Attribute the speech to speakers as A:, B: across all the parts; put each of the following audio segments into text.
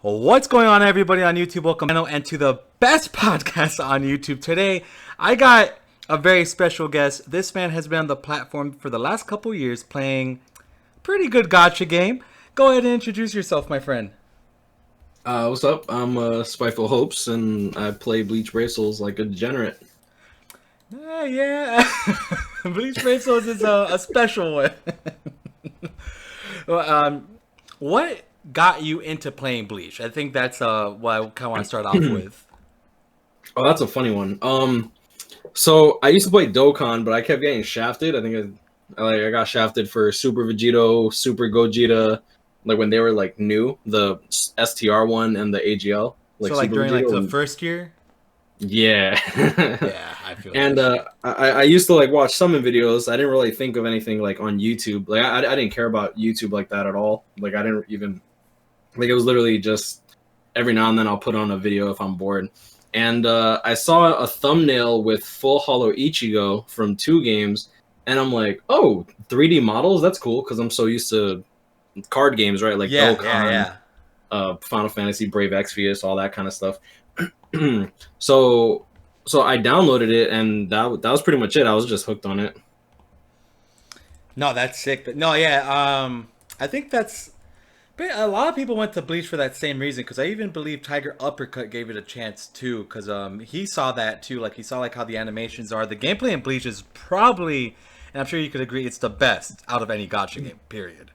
A: What's going on, everybody on YouTube? Welcome and to the best podcast on YouTube. Today, I got a very special guest. This man has been on the platform for the last couple years playing a pretty good gacha game. Go ahead and introduce yourself, my friend.
B: What's up? I'm Spiteful Hopes, and I play Bleach Bracels like a degenerate.
A: Yeah. Bleach Pesos is a special one. Well, what got you into playing Bleach? I think that's what I kind of want to start off with.
B: Oh, that's a funny one. So I used to play Dokkan, but I kept getting shafted. I think I got shafted for Super Vegito, Super Gogeta, like when they were like new, the STR one and the AGL.
A: So like
B: Super
A: during
B: Vegito
A: like the first year?
B: Yeah.
A: Yeah, I feel
B: And
A: that shit.
B: I used to like watch summon videos. I didn't really think of anything like on YouTube. Like I didn't care about YouTube like that at all. Like I didn't even like it was literally just every now and then I'll put on a video if I'm bored. And I saw a thumbnail with full hollow Ichigo from 2 games, and I'm like, oh, 3D models? That's cool because I'm so used to card games, right? Like Dokkan,
A: Yeah.
B: Final Fantasy, Brave Exvius, all that kind of stuff. so so I downloaded it, and that was pretty much it. I was just hooked on it.
A: No, that's sick. No, yeah. I think that's. But a lot of people went to Bleach for that same reason because I even believe Tiger Uppercut gave it a chance too because he saw that too. Like he saw like how the animations are. The gameplay in Bleach is probably, and I'm sure you could agree, it's the best out of any gacha game. Period.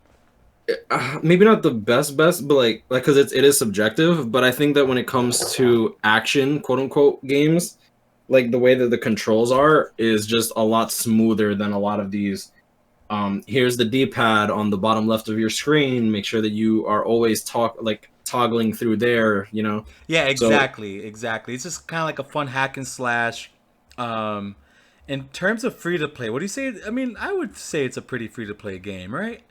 B: Maybe not the best, but like because it is subjective. But I think that when it comes to action, quote unquote, games, like the way that the controls are is just a lot smoother than a lot of these. Here's the D-pad on the bottom left of your screen. Make sure that you are always toggling through there.
A: Yeah,
B: So
A: exactly. It's just kind of like a fun hack and slash. Um, in terms of free to play, what do you say? I mean, I would say it's a pretty free to play game, right?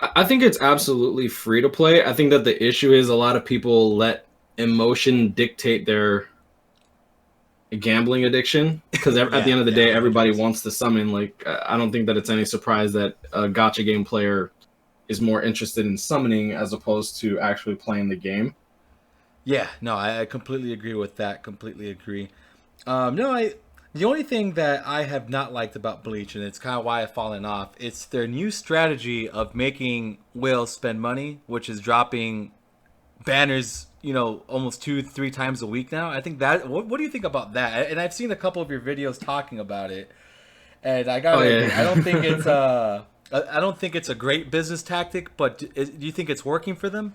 B: I think it's absolutely free to play. I think that the issue is a lot of people let emotion dictate their gambling addiction because at the
A: Yeah,
B: end of the
A: yeah,
B: day, everybody
A: 100%.
B: wants to summon. Like I don't think that it's any surprise that a gotcha game player is more interested in summoning as opposed to actually playing the game.
A: Yeah, no, I completely agree with that. Completely agree. No, I. The only thing that I have not liked about Bleach, and it's kind of why I've fallen off, it's their new strategy of making whales spend money, which is dropping banners, almost 2, 3 times a week now. I think that. What do you think about that? And I've seen a couple of your videos talking about it, and I
B: Oh
A: gotta agree. I don't think it's
B: yeah.
A: I don't think it's a great business tactic, but do you think it's working for them?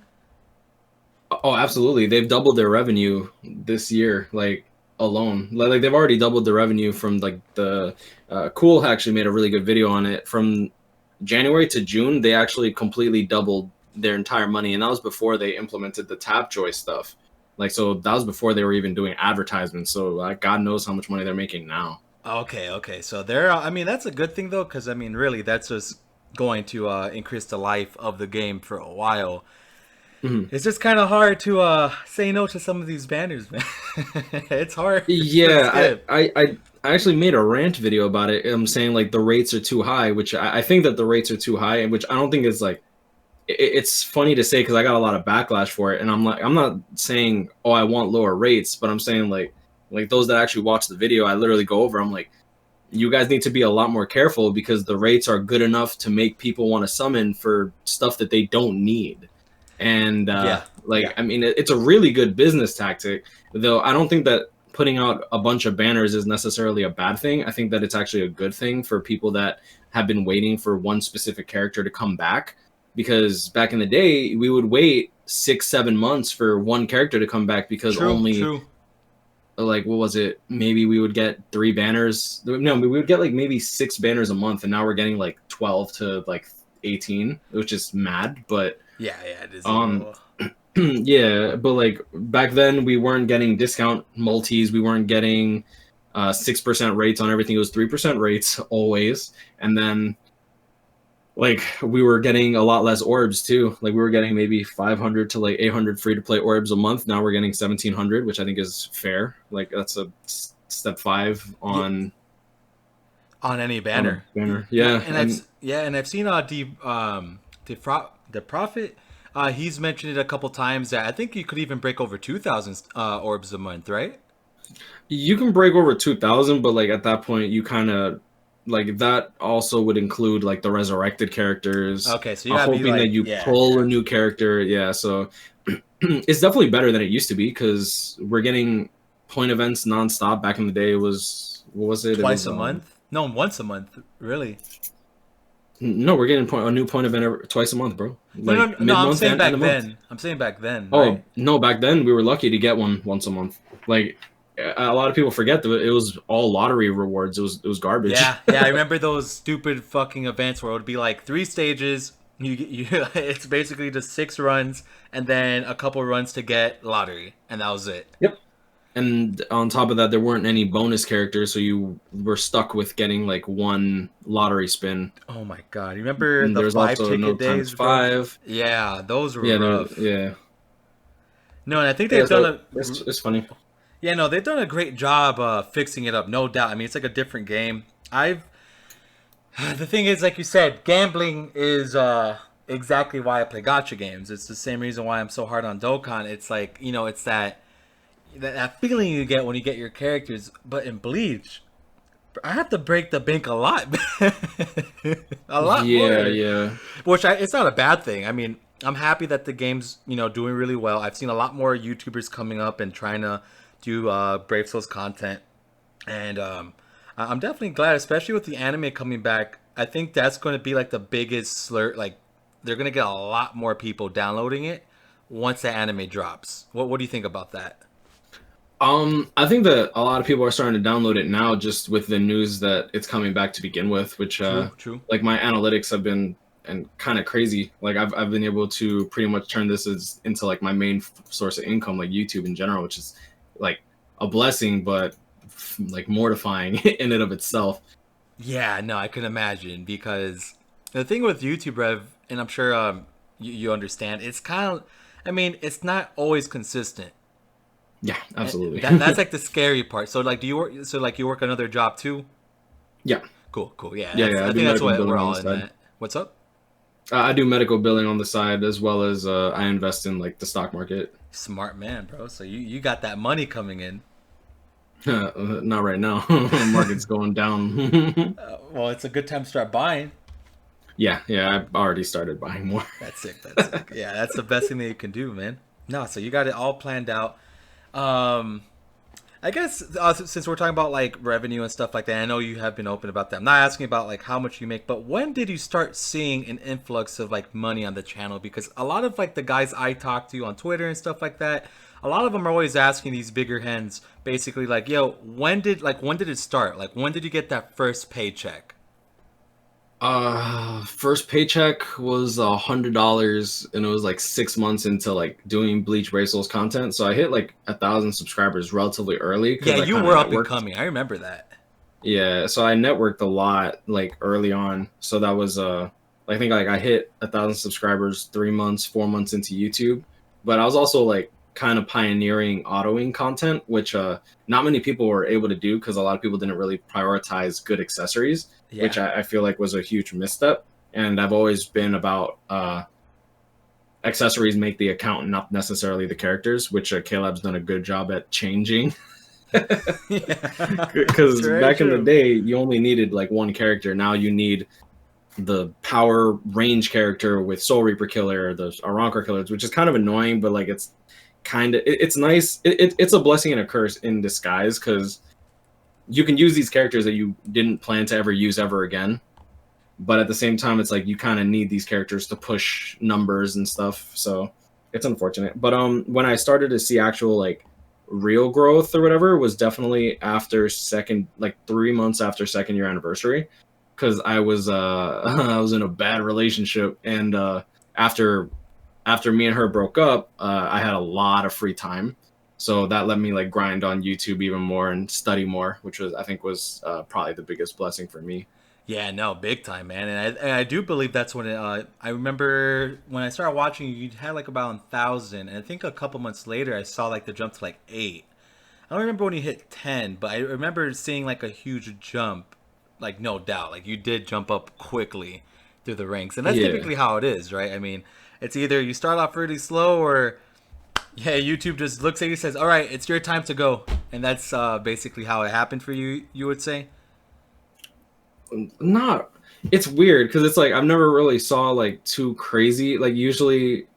B: Oh, absolutely. They've doubled their revenue this year, like alone. Like they've already doubled the revenue from like the Cool actually made a really good video on it. From January to June, they actually completely doubled their entire money, and that was before they implemented the Tapjoy stuff. Like so, that was before they were even doing advertisements. So God knows how much money they're making now.
A: Okay. So there. I mean, that's a good thing though, because I mean, really, that's just going to increase the life of the game for a while.
B: Mhm.
A: It's just kind of hard to say no to some of these banners, man. It's hard to
B: Yeah,
A: skip.
B: I actually made a rant video about it. I'm saying like the rates are too high, which I think that the rates are too high, and which I don't think is like it's funny to say because I got a lot of backlash for it, and I'm not saying oh I want lower rates, but I'm saying like those that actually watch the video, I literally go over. I'm like, you guys need to be a lot more careful because the rates are good enough to make people want to summon for stuff that they don't need. And
A: Yeah, yeah.
B: I mean, it's a really good business tactic, though. I don't think that putting out a bunch of banners is necessarily a bad thing. I think that it's actually a good thing for people that have been waiting for one specific character to come back. Because back in the day, we would wait 6, 7 months for one character to come back because
A: True,
B: only
A: true.
B: like what was it? Maybe we would get 3 banners. No, we would get like maybe 6 banners a month, and now we're getting like 12 to like 18, which is mad. But
A: Yeah. It is a
B: um,
A: little.
B: yeah, but like back then we weren't getting discount multis. We weren't getting 6% rates on everything. It was 3% rates always, and then like we were getting a lot less orbs too. Like we were getting maybe 500 to like 800 free to play orbs a month. Now we're getting 1700, which I think is fair. Like that's a step five
A: Yeah, on any
B: on a
A: banner.
B: banner.
A: Yeah,
B: Yeah, and
A: and I've seen the profit. He's mentioned it a couple times that I think you could even break over 2,000 orbs a month, right?
B: You can break over 2,000, but like at that point, you kind of like that also would include like the resurrected characters.
A: Okay, so you
B: I'm
A: gotta be
B: hoping that
A: like,
B: you
A: yeah,
B: pull a
A: yeah,
B: new character. Yeah, so it's definitely better than it used to be because we're getting point events nonstop. Back in the day, it was what was it? It
A: twice
B: was
A: a month. No, once a month, really.
B: no, we're getting a new point event twice a month, bro.
A: No, no,
B: Like
A: no.
B: mid
A: I'm
B: month
A: saying
B: and end
A: back
B: of month.
A: then. I'm saying back then,
B: Oh
A: right?
B: no, back then we were lucky to get one once a month. Like a lot of people forget that it was all lottery rewards. It was garbage.
A: Yeah, yeah. I remember those stupid fucking events where it would be like 3 stages. It's basically just 6 runs and then a couple runs to get lottery, and that was it.
B: Yep. And on top of that, there weren't any bonus characters, so you were stuck with getting like one lottery spin.
A: Oh my god, you remember
B: And
A: the
B: there's
A: five
B: also no
A: ticket
B: times
A: days, bro?
B: five.
A: Yeah, those were
B: Yeah,
A: rough.
B: yeah,
A: No, and I think
B: yeah.
A: they've done
B: So
A: a
B: it's funny.
A: yeah, no, they've done a great job fixing it up, no doubt. I mean, it's like a different game. I've the thing is, like you said, gambling is exactly why I play gotcha games. It's the same reason why I'm so hard on Dokkan. It's like it's that feeling you get when you get your characters. But in Bleach, I have to break the bank a lot, a lot
B: Yeah,
A: more.
B: yeah.
A: Which it's not a bad thing. I mean, I'm happy that the game's doing really well. I've seen a lot more YouTubers coming up and trying to do Brave Souls content, and I'm definitely glad, especially with the anime coming back. I think that's going to be like the biggest slur. Like, they're going to get a lot more people downloading it once the anime drops. What do you think about that?
B: I think that a lot of people are starting to download it now, just with the news that it's coming back to begin with. Which,
A: True, true.
B: like my analytics have been and kind of crazy. Like I've been able to pretty much turn this into like my main source of income, like YouTube in general, which is like a blessing, but like mortifying in and of itself.
A: Yeah, no, I can imagine because the thing with YouTube Rev, and I'm sure you understand, it's kind of, I mean, it's not always consistent.
B: Yeah,
A: And
B: absolutely.
A: that's like the scary part. So like, do you work? So like, you work another job too?
B: Yeah,
A: Cool, cool. Yeah,
B: yeah, yeah. I
A: I
B: do
A: think that's
B: medical
A: what we're
B: billing on
A: all
B: the
A: in
B: side.
A: that. What's up?
B: I do medical billing on the side as well as I invest in like the stock market.
A: Smart man, bro. So you got that money coming in.
B: Not right now. Market's going down.
A: Well, it's a good time to start buying.
B: Yeah, yeah. I've already started buying more.
A: That's sick. That's sick. Yeah, that's the best thing that you can do, man. No, so you got it all planned out. Um, I guess since we're talking about like revenue and stuff like that, I know you have been open about that. I'm not asking about like how much you make, but when did you start seeing an influx of like money on the channel? Because a lot of like the guys I talk to on Twitter and stuff like that, a lot of them are always asking these bigger hens, basically like, "Yo, when did it start? Like, when did you get that first paycheck?"
B: First paycheck was $100, and it was like 6 months into like doing Bleach Bracel's content. So I hit like 1,000 subscribers relatively early
A: Yeah,
B: because I
A: you
B: kind of
A: were up and
B: networked.
A: coming. I remember that.
B: Yeah, so I networked a lot like early on. So that was I think like I hit 1,000 subscribers 3 months, 4 months into YouTube. But I was also like kind of pioneering autoing content, which not many people were able to do because a lot of people didn't really prioritize good accessories, which
A: Yeah.
B: I feel like was a huge misstep. And I've always been about accessories make the account, not necessarily the characters, which Caleb's done a good job at changing.
A: Yeah. It's
B: Because
A: very
B: back in the
A: true.
B: day, you only needed like one character. Now you need the power range character with Soul Reaper Killer, the Aronker Killers, which is kind of annoying, but like it's kind of it's nice. It's a blessing and a curse in disguise because you can use these characters that you didn't plan to ever use ever again. But at the same time, it's like you kind of need these characters to push numbers and stuff. So it's unfortunate. But when I started to see actual like real growth or whatever was definitely after second, like 3 months after second year anniversary, because I was I was in a bad relationship, and after me and her broke up, I had a lot of free time. So that let me like grind on YouTube even more and study more, which was I think was probably the biggest blessing for me.
A: Yeah, no, big time, man. And I do believe that's when I remember when I started watching, you had like about 1,000, and I think a couple months later, I saw like the jump to like 8. I don't remember when you hit 10, but I remember seeing like a huge jump, like no doubt, like you did jump up quickly through the ranks, and that's
B: Yeah.
A: typically how it is, right? I mean, It's either you start off really slow, or yeah, YouTube just looks at you and says, "All right, it's your time to go," and that's basically how it happened for you. You would say?
B: Not. It's weird because it's like I've never really saw like too crazy. Like usually,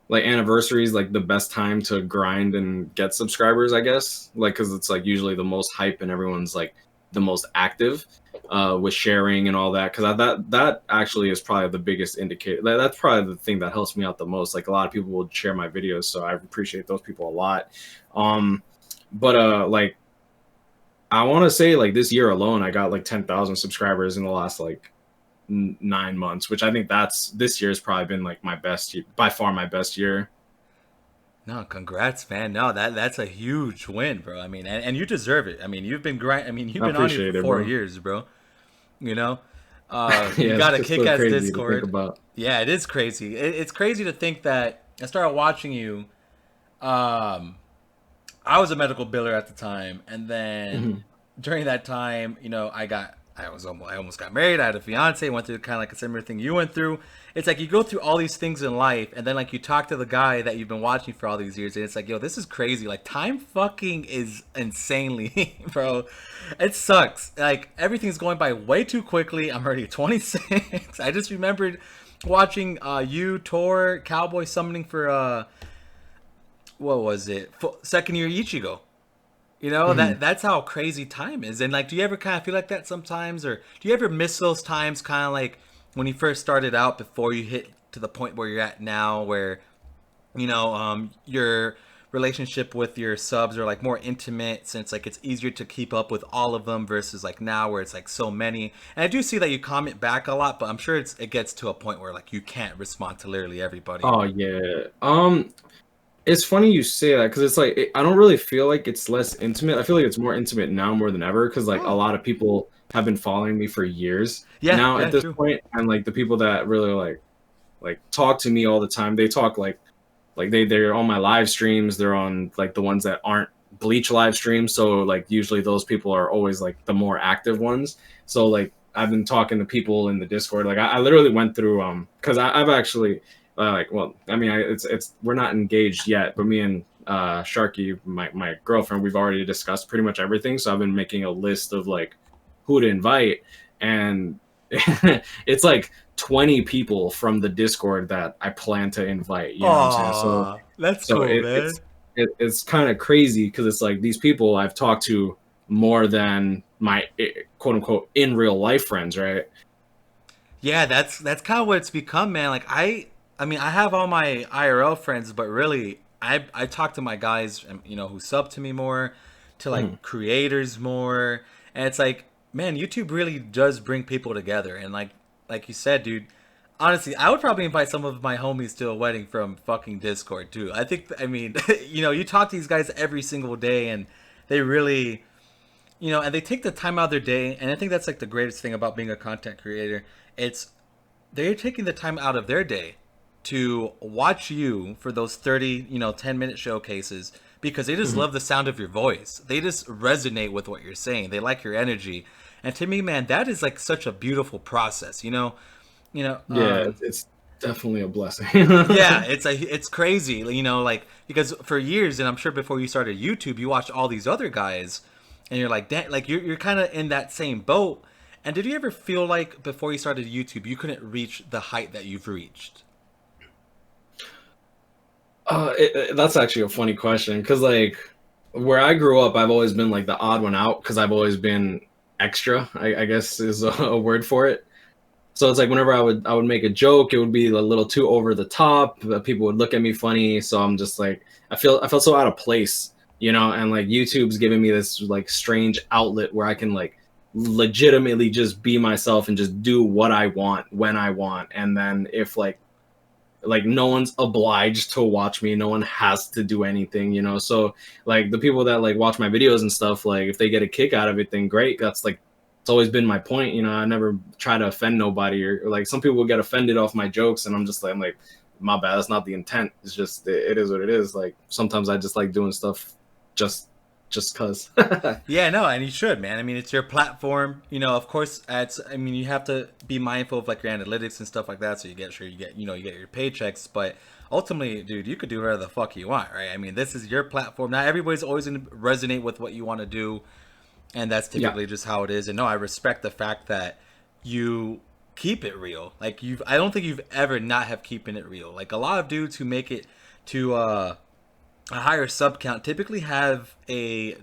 B: like anniversaries, like the best time to grind and get subscribers, I guess. Like because it's like usually the most hype and everyone's like the most active with sharing and all that. Because that actually is probably the biggest indicator. That's probably the thing that helps me out the most. Like a lot of people will share my videos, so I appreciate those people a lot. Um, but like I want to say like this year alone, I got like 10,000 subscribers in the last like 9 months, which I think that's this year's probably been like my best, by far my best year.
A: No, congrats, man. No, that's a huge win, bro. I mean, and you deserve it. I mean, you've been grind. I mean, you've
B: I
A: been on here for
B: appreciate it,
A: four
B: bro.
A: years, bro. You know, you
B: Yeah,
A: got a
B: it's still
A: kick-ass
B: crazy to think
A: Discord.
B: about.
A: Yeah, it is crazy. It's crazy to think that I started watching you. Um, I was a medical biller at the time, and then
B: Mhm.
A: during that time, I almost got married. I had a fiance. Went through kind of like a similar thing you went through. It's like you go through all these things in life, and then like you talk to the guy that you've been watching for all these years, and it's like, yo, this is crazy. Like time fucking is insanely, bro. It sucks. Like everything's going by way too quickly. I'm already 26. I just remembered watching you, Tor, Cowboy summoning for what was it? Second year Ichigo. You know,
B: Mhm.
A: that's how crazy time is. And like, do you ever kind of feel like that sometimes, or do you ever miss those times, kind of like when you first started out before you hit to the point where you're at now, where your relationship with your subs are like more intimate, since like it's easier to keep up with all of them versus like now where it's like so many. And I do see that you comment back a lot, but I'm sure it gets to a point where like you can't respond to literally everybody.
B: Oh yeah. It's funny you say that because it's like I don't really feel like it's less intimate. I feel like it's more intimate now more than ever because like a
A: Oh,
B: lot of people have been following me for years
A: yeah,
B: now
A: yeah,
B: at this
A: true.
B: point, and like the people that really like talk to me all the time, they talk like they're on my live streams. They're on like the ones that aren't Bleach live streams. So like usually those people are always like the more active ones. So like I've been talking to people in the Discord. Like I literally went through because I've actually like well I mean it's we're not engaged yet, but me and Sharky, my girlfriend, we've already discussed pretty much everything. So I've been making a list of like who to invite, and it's like 20 people from the Discord that I plan to invite. You know what I'm saying? So
A: Aw, that's
B: so
A: cool,
B: it,
A: man.
B: it's it's kind of crazy because it's like these people I've talked to more than my quote unquote in real life friends, right?
A: Yeah, that's kind of what it's become, man. Like I mean, I have all my IRL friends, but really, I talk to my guys, who sub to me more, to
B: Mhm.
A: like creators more, and it's like, man, YouTube really does bring people together, and like you said, dude. Honestly, I would probably invite some of my homies to a wedding from fucking Discord too. I think, I mean, you talk to these guys every single day, and they really, and they take the time out of their day, and I think that's like the greatest thing about being a content creator. It's they're taking the time out of their day to watch you for those 30, 10-minute showcases because they just
B: Mhm.
A: love the sound of your voice. They just resonate with what you're saying. They like your energy. And to me, man, that is like such a beautiful process, You know,
B: Yeah,
A: um
B: it's definitely a blessing.
A: yeah, it's crazy, like because for years, and I'm sure before you started YouTube, you watched all these other guys, and you're like, like you're kind of in that same boat. And did you ever feel like before you started YouTube, you couldn't reach the height that you've reached?
B: That's actually a funny question because like where I grew up, I've always been like the odd one out because I've always been extra. I guess is a word for it. So it's like whenever I would make a joke, it would be a little too over the top. People would look at me funny, so I'm just like I felt so out of place, and like YouTube's giving me this like strange outlet where I can like legitimately just be myself and just do what I want when I want, and then if like no one's obliged to watch me, no one has to do anything, so like the people that like watch my videos and stuff, like if they get a kick out of it, then great. That's like it's always been my point, I never try to offend nobody, or like some people get offended off my jokes, and I'm like my bad, that's not the intent. It's just it is what it is. Like sometimes I just like doing stuff just just cause.
A: Yeah, no, and you should, man. I mean, it's your platform. Of course, it's. I mean, you have to be mindful of like your analytics and stuff like that, so you get sure you get your paychecks. But ultimately, dude, you could do whatever the fuck you want, right? I mean, this is your platform. Not everybody's always gonna resonate with what you want to do, and that's
B: Yeah.
A: typically just how it is. And no, I respect the fact that you keep it real. Like I don't think you've ever not have keeping it real. Like a lot of dudes who make it to a higher sub count typically have a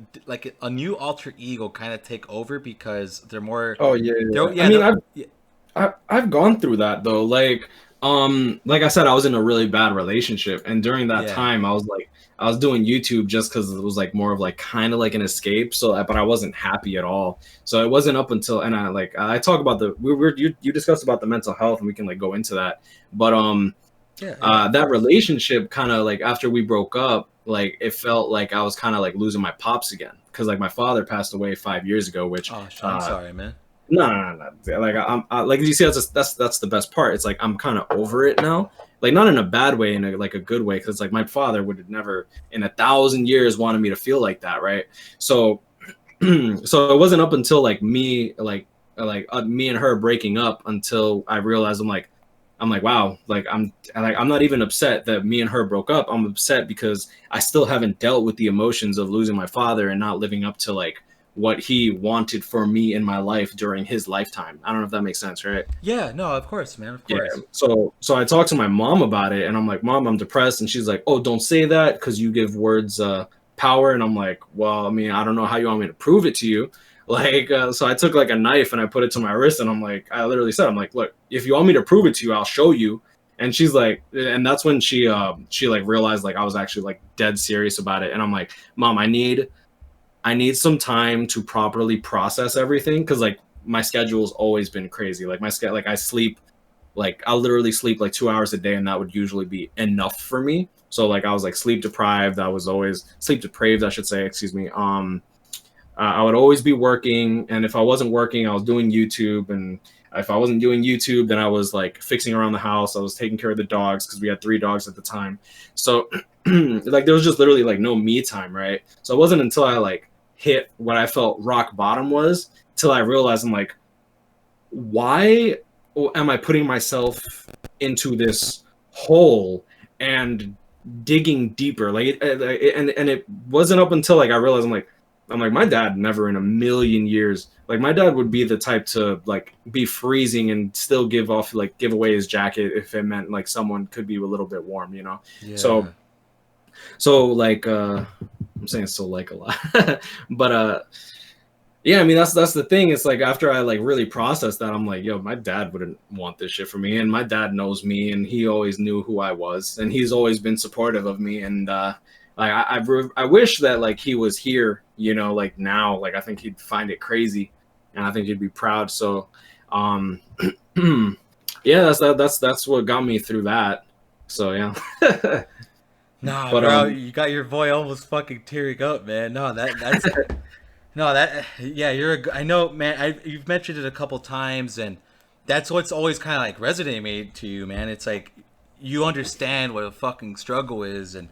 A: new alter ego kind of take over because they're more
B: Oh yeah, yeah,
A: they're
B: yeah. I
A: yeah
B: mean,
A: they're, yeah,
B: I've gone through that though. Like I said, I was in a really bad relationship, and during that
A: yeah
B: time, I was doing YouTube just because it was like more of like kind of like an escape. So, but I wasn't happy at all. So it wasn't up until, and I talk about you discussed about the mental health, and we can like go into that. But
A: yeah of
B: that
A: course.
B: relationship kind of like after we broke up, like it felt like I was kind of like losing my pops again because like my father passed away 5 years ago, which
A: Oh, I'm sorry, man.
B: no, no, no, no. Like like you see, that's the best part. It's like I'm kind of over it now. Like not in a bad way, in a good way, because like my father would have never in 1,000 years wanted me to feel like that, right? So, so it wasn't up until like me and her breaking up until I realized I'm like wow, I'm not even upset that me and her broke up. I'm upset because I still haven't dealt with the emotions of losing my father and not living up to like what he wanted for me in my life during his lifetime. I don't know if that makes sense, right?
A: Yeah, no, of course, man, of
B: Yeah.
A: course.
B: So I talked to my mom about it, and I'm like, Mom, I'm depressed, and she's like, Oh, don't say that because you give words power. And I'm like, Well, I mean, I don't know how you want me to prove it to you. Like, so I took like a knife and I put it to my wrist, and I literally said, I'm like, Look, if you want me to prove it to you, I'll show you. And she's like, and that's when she like realized like I was actually like dead serious about it. And I'm like, Mom, I need some time to properly process everything because like my schedule's always been crazy. Like like I sleep like I'll literally sleep like 2 hours a day, and that would usually be enough for me. So like I was like sleep deprived. I was always sleep deprived, I should say. Excuse me. I would always be working, and if I wasn't working, I was doing YouTube, and if I wasn't doing YouTube, then I was like fixing around the house. I was taking care of the dogs because we had 3 dogs at the time. So like there was just literally like no me time, right? So it wasn't until I like hit what I felt rock bottom was till I realized I'm like, why am I putting myself into this hole and digging deeper? Like, and it wasn't up until like I realized I'm like my dad never in a million years. Like my dad would be the type to like be freezing and still give away his jacket if it meant like someone could be a little bit warm, you know.
A: Yeah.
B: So like I'm saying so like a lot, but yeah, I mean that's the thing. It's like after I like really processed that, I'm like, yo, my dad wouldn't want this shit for me, and my dad knows me, and he always knew who I was, and he's always been supportive of me, and like I wish that like he was here, you know, like now, like I think he'd find it crazy, and I think he'd be proud. So, um, yeah, that's what got me through that. So yeah,
A: Nah,
B: but
A: bro, you got your boy almost fucking tearing up, man. No, that's no, that yeah, I know, man. You've mentioned it a couple times, and that's what's always kind of like resonating to you, man. It's like you understand what a fucking struggle is, and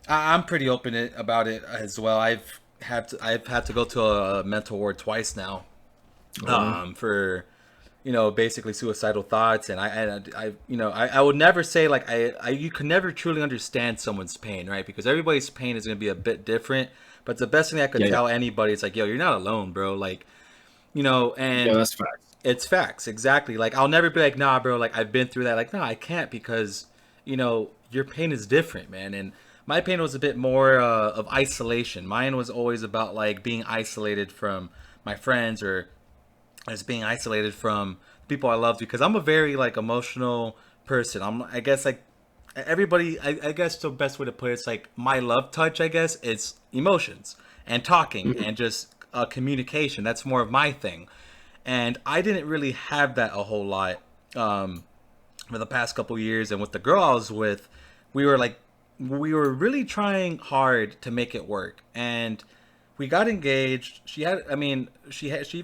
A: I'm pretty about it as well. I've had to go to a mental ward twice now,
B: uh,
A: for basically suicidal thoughts. And I would never say like you can never truly understand someone's pain, right? Because everybody's pain is going to be a bit different. But the best thing I could
B: yeah, yeah,
A: tell anybody is like, yo, you're not alone, bro. Like,
B: yeah,
A: and
B: that's facts.
A: it's facts, exactly. Like, I'll never be like, nah, bro, like I've been through that. Like, no, I can't, because your pain is different, man. And my pain was a bit more of isolation. Mine was always about like being isolated from my friends, or as being isolated from people I love, because I'm a very like emotional person. I guess like everybody. I guess the best way to put it is like my love touch. I guess it's emotions and talking
B: Mhm.
A: and just communication. That's more of my thing, and I didn't really have that a whole lot for the past couple years. And with the girl I was with, we were like we were really trying hard to make it work, and we got engaged. She even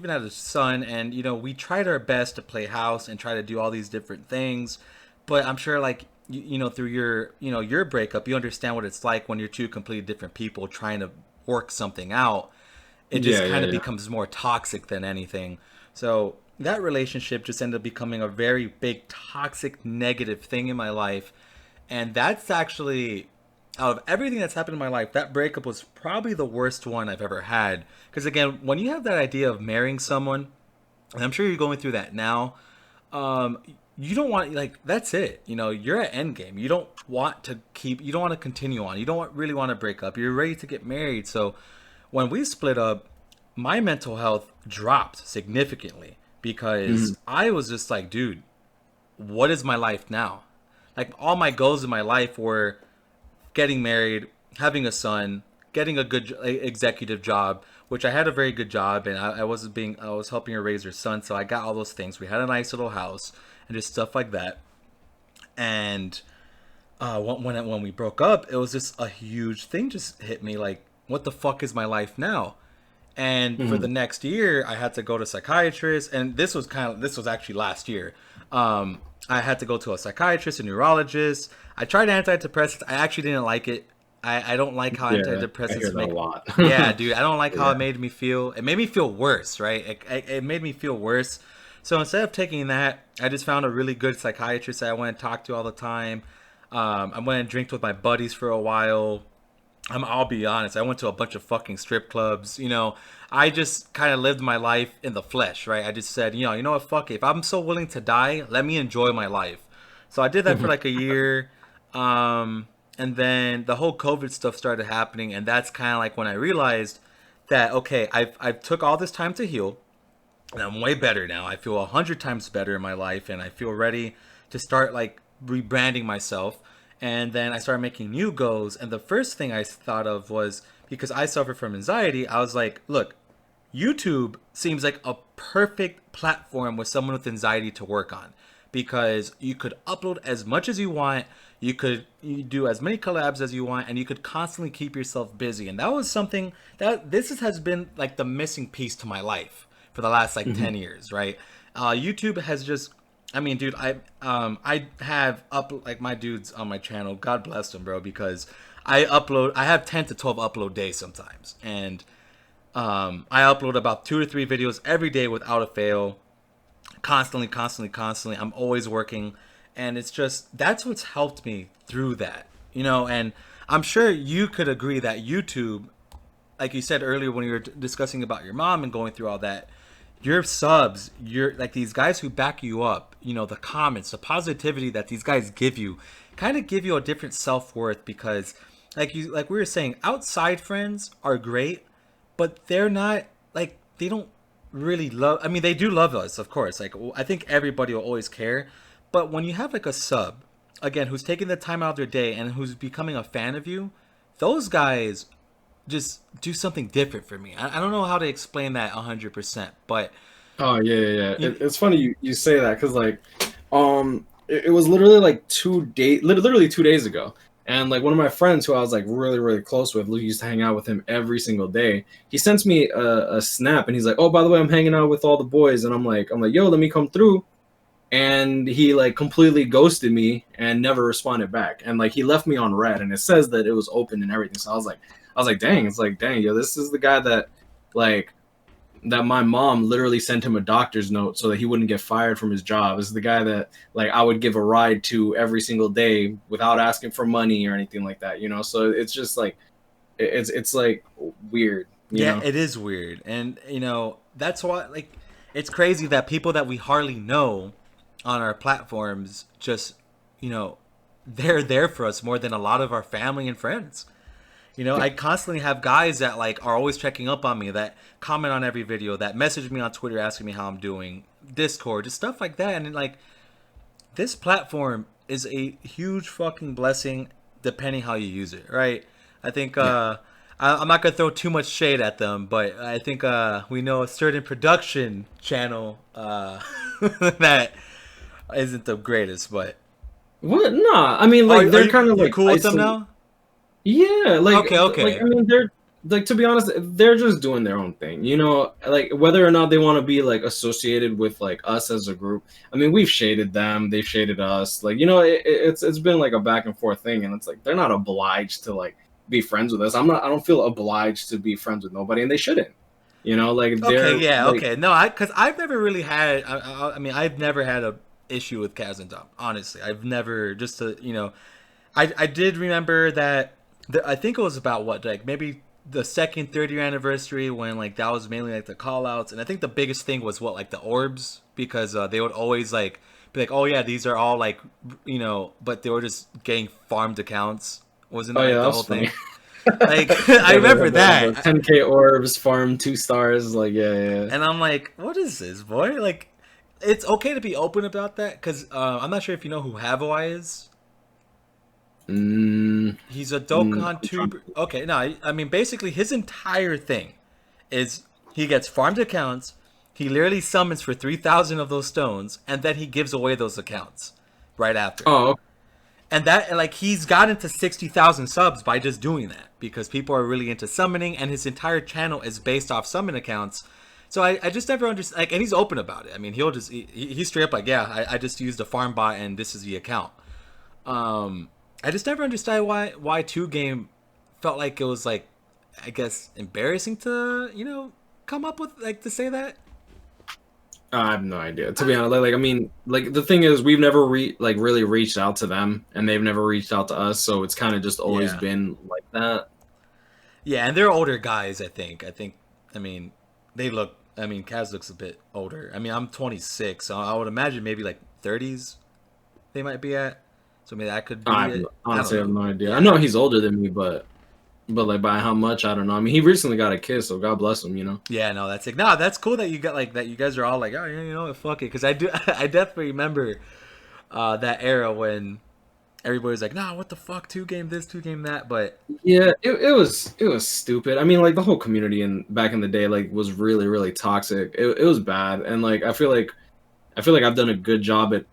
A: had a son, and we tried our best to play house and try to do all these different things. But I'm sure, like through your breakup, you understand what it's like when you're two completely different people trying to work something out, it just
B: Yeah,
A: kind
B: yeah,
A: of
B: yeah.
A: becomes more toxic than anything. So that relationship just ended up becoming a very big toxic negative thing in my life. And that's actually, out of everything that's happened in my life, that breakup was probably the worst one I've ever had. Because again, when you have that idea of marrying someone, and I'm sure you're going through that now, um, you don't want, like, that's it. You know, you're at endgame. You don't want to keep, you don't want to continue on. You don't really want to break up. You're ready to get married. So when we split up, my mental health dropped significantly
B: Hmm.
A: because I was just like, dude, what is my life now? Like, all my goals in my life were getting married, having a son, getting a good executive job, which I had a very good job, and I was helping her raise her son, so I got all those things. We had a nice little house and just stuff like that. And when we broke up, it was just a huge thing just hit me, like, what the fuck is my life now? And for the
B: Hmm.
A: next year, I had to go to psychiatrist, and this was actually last year. I had to go to a psychiatrist, a neurologist. I tried antidepressants. I actually didn't like it. I don't like how
B: Yeah, I hear
A: antidepressants
B: that a
A: make.
B: lot.
A: Yeah, dude, I don't like how
B: Yeah.
A: it made me feel. It made me feel worse, right? It made me feel worse. So instead of taking that, I just found a really good psychiatrist that I went and talked to all the time. I went and drank with my buddies for a while. I'll be honest. I went to a bunch of fucking strip clubs. You know, I just kind of lived my life in the flesh, right? I just said, you know what, fuck it. If I'm so willing to die, let me enjoy my life. So I did that for like a year, and then the whole COVID stuff started happening, and that's kind of like when I realized that okay, I've took all this time to heal, and I'm way better now. I feel 100 times better in my life, and I feel ready to start like rebranding myself. And then I started making new goals, and the first thing I thought of was because I suffer from anxiety. I was like, look, YouTube seems like a perfect platform with someone with anxiety to work on because you could upload as much as you want, you do as many collabs as you want, and you could constantly keep yourself busy. And that was something that has been like the missing piece to my life for the last like
B: Hmm.
A: 10 years, right? YouTube has just, I mean, dude, I have up like my dudes on my channel. God bless them, bro, because I have 10 to 12 upload days sometimes, and I upload about 2 to 3 videos every day without a fail, constantly, constantly, constantly. I'm always working, and it's just that's what's helped me through that, you know. And I'm sure you could agree that YouTube, like you said earlier when you were discussing about your mom and going through all that, your subs, your like these guys who back you up, you know, the comments, the positivity that these guys give you, kind of give you a different self worth because, like we were saying, outside friends are great, but they're not like they don't really love. I mean, they do love us, of course. Like I think everybody will always care, but when you have like a sub, again, who's taking the time out of their day and who's becoming a fan of you, those guys just do something different for me. I don't know how to explain that 100%, but
B: Oh yeah, yeah, yeah.
A: you,
B: It's funny you say that because like, it was literally like 2 days, literally 2 days ago, and like one of my friends who I was like really really close with, we used to hang out with him every single day. He sends me a snap and he's like, "Oh, by the way, I'm hanging out with all the boys," and I'm like, "Yo, let me come through." And he like completely ghosted me and never responded back, and like he left me on red, and it says that it was open and everything. So I was like, dang, it's like, dang, yo, this is the guy that like that my mom literally sent him a doctor's note so that he wouldn't get fired from his job. This is the guy that like I would give a ride to every single day without asking for money or anything like that, you know. So it's just like it's like weird, you
A: yeah,
B: know.
A: it is weird. And you know, that's why like it's crazy that people that we hardly know on our platforms just, you know, they're there for us more than a lot of our family and friends. You know, I constantly have guys that like are always checking up on me, that comment on every video, that message me on Twitter asking me how I'm doing, Discord, just stuff like that. And like this platform is a huge fucking blessing depending how you use it, right? I think
B: Yeah.
A: I'm not gonna throw too much shade at them, but I think we know a certain production channel that isn't the greatest, but
B: What? Nah, I mean like
A: are
B: they're kind of
A: you
B: like
A: cool with them
B: isolated.
A: now?
B: Yeah,
A: Okay,
B: like I
A: okay.
B: mean they're like, to be honest, they're just doing their own thing. You know, like whether or not they want to be like associated with like us as a group. I mean, we've shaded them, they've shaded us. Like, you know, it's been like a back and forth thing, and it's like they're not obliged to like be friends with us. I don't feel obliged to be friends with nobody, and they shouldn't. You know, like
A: Okay,
B: they're
A: yeah,
B: like,
A: okay. No, because I've never really had. I mean, I've never had a issue with Kaz and Dom. Honestly, I've never just to I did remember that. I think it was about what, like maybe the second, third year anniversary when like that was mainly like the call outs, and I think the biggest thing was what, like the orbs, because they would always like be like, oh yeah, these are all like but they were just getting farmed accounts. Wasn't
B: oh
A: that
B: yeah,
A: like the whole
B: that's funny.
A: thing? Like I
B: Yeah,
A: remember
B: the
A: that.
B: 10K orbs, farm 2 stars, like yeah, yeah.
A: And I'm like, what is this, boy? Like, it's okay to be open about that because I'm not sure if you know who Havoi is.
B: Mm,
A: He's a Dokkan
B: I'm trying
A: tuber. Okay, no, I mean, basically, his entire thing is he gets farmed accounts. He literally summons for 3,000 of those stones, and then he gives away those accounts right after.
B: oh, okay.
A: And that, like, he's gotten to 60,000 subs by just doing that because people are really into summoning, and his entire channel is based off summon accounts. So I just never understand, like, and he's open about it. I mean, he's straight up like, yeah, I just used a farm bot and this is the account. I just never understood why two game felt like it was like, I guess, embarrassing to come up with like to say that.
B: I have no idea. To be honest, like I mean, like the thing is, we've never really reached out to them, and they've never reached out to us. So it's kind of just always
A: Yeah,
B: been like that.
A: yeah, and they're older guys. I mean, they look. I mean, Kaz looks a bit older. I mean, I'm 26, so I would imagine maybe like 30s they might be at. So maybe that could be it. I don't
B: Honestly have
A: know.
B: no idea. I
A: Yeah.
B: know he's older than me, but like by how much, I don't know. I mean, he recently got a kid, so God bless him. You know.
A: Yeah, no, that's like no, that's cool that you got like that. You guys are all like, oh, yeah, fuck it, because I do. I definitely remember that era when everybody was like, nah, what the fuck, two game this, two game that. But
B: Yeah, it was stupid. I mean, like the whole community in back in the day, like was really toxic. It was bad, and like I feel like I've done a good job at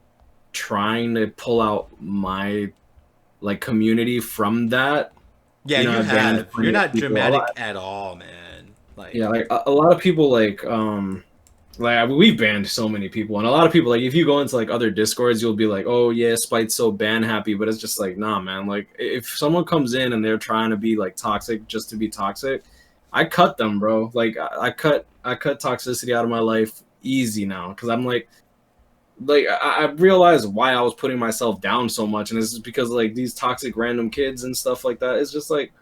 B: trying to pull out my like community from that.
A: yeah,
B: You know,
A: you
B: I banned
A: have. You're
B: plenty of
A: not
B: people.
A: dramatic at all, man.
B: Yeah,
A: Like,
B: like a lot of people like we've banned so many people, and a lot of people like if you go into like other discords, you'll be like, oh yeah, Spite's so ban happy, but it's just like nah, man. Like if someone comes in and they're trying to be like toxic just to be toxic, I cut them, bro. Like I cut toxicity out of my life easy now because I'm like I realized why I was putting myself down so much, and this is because like these toxic random kids and stuff like that. It's just like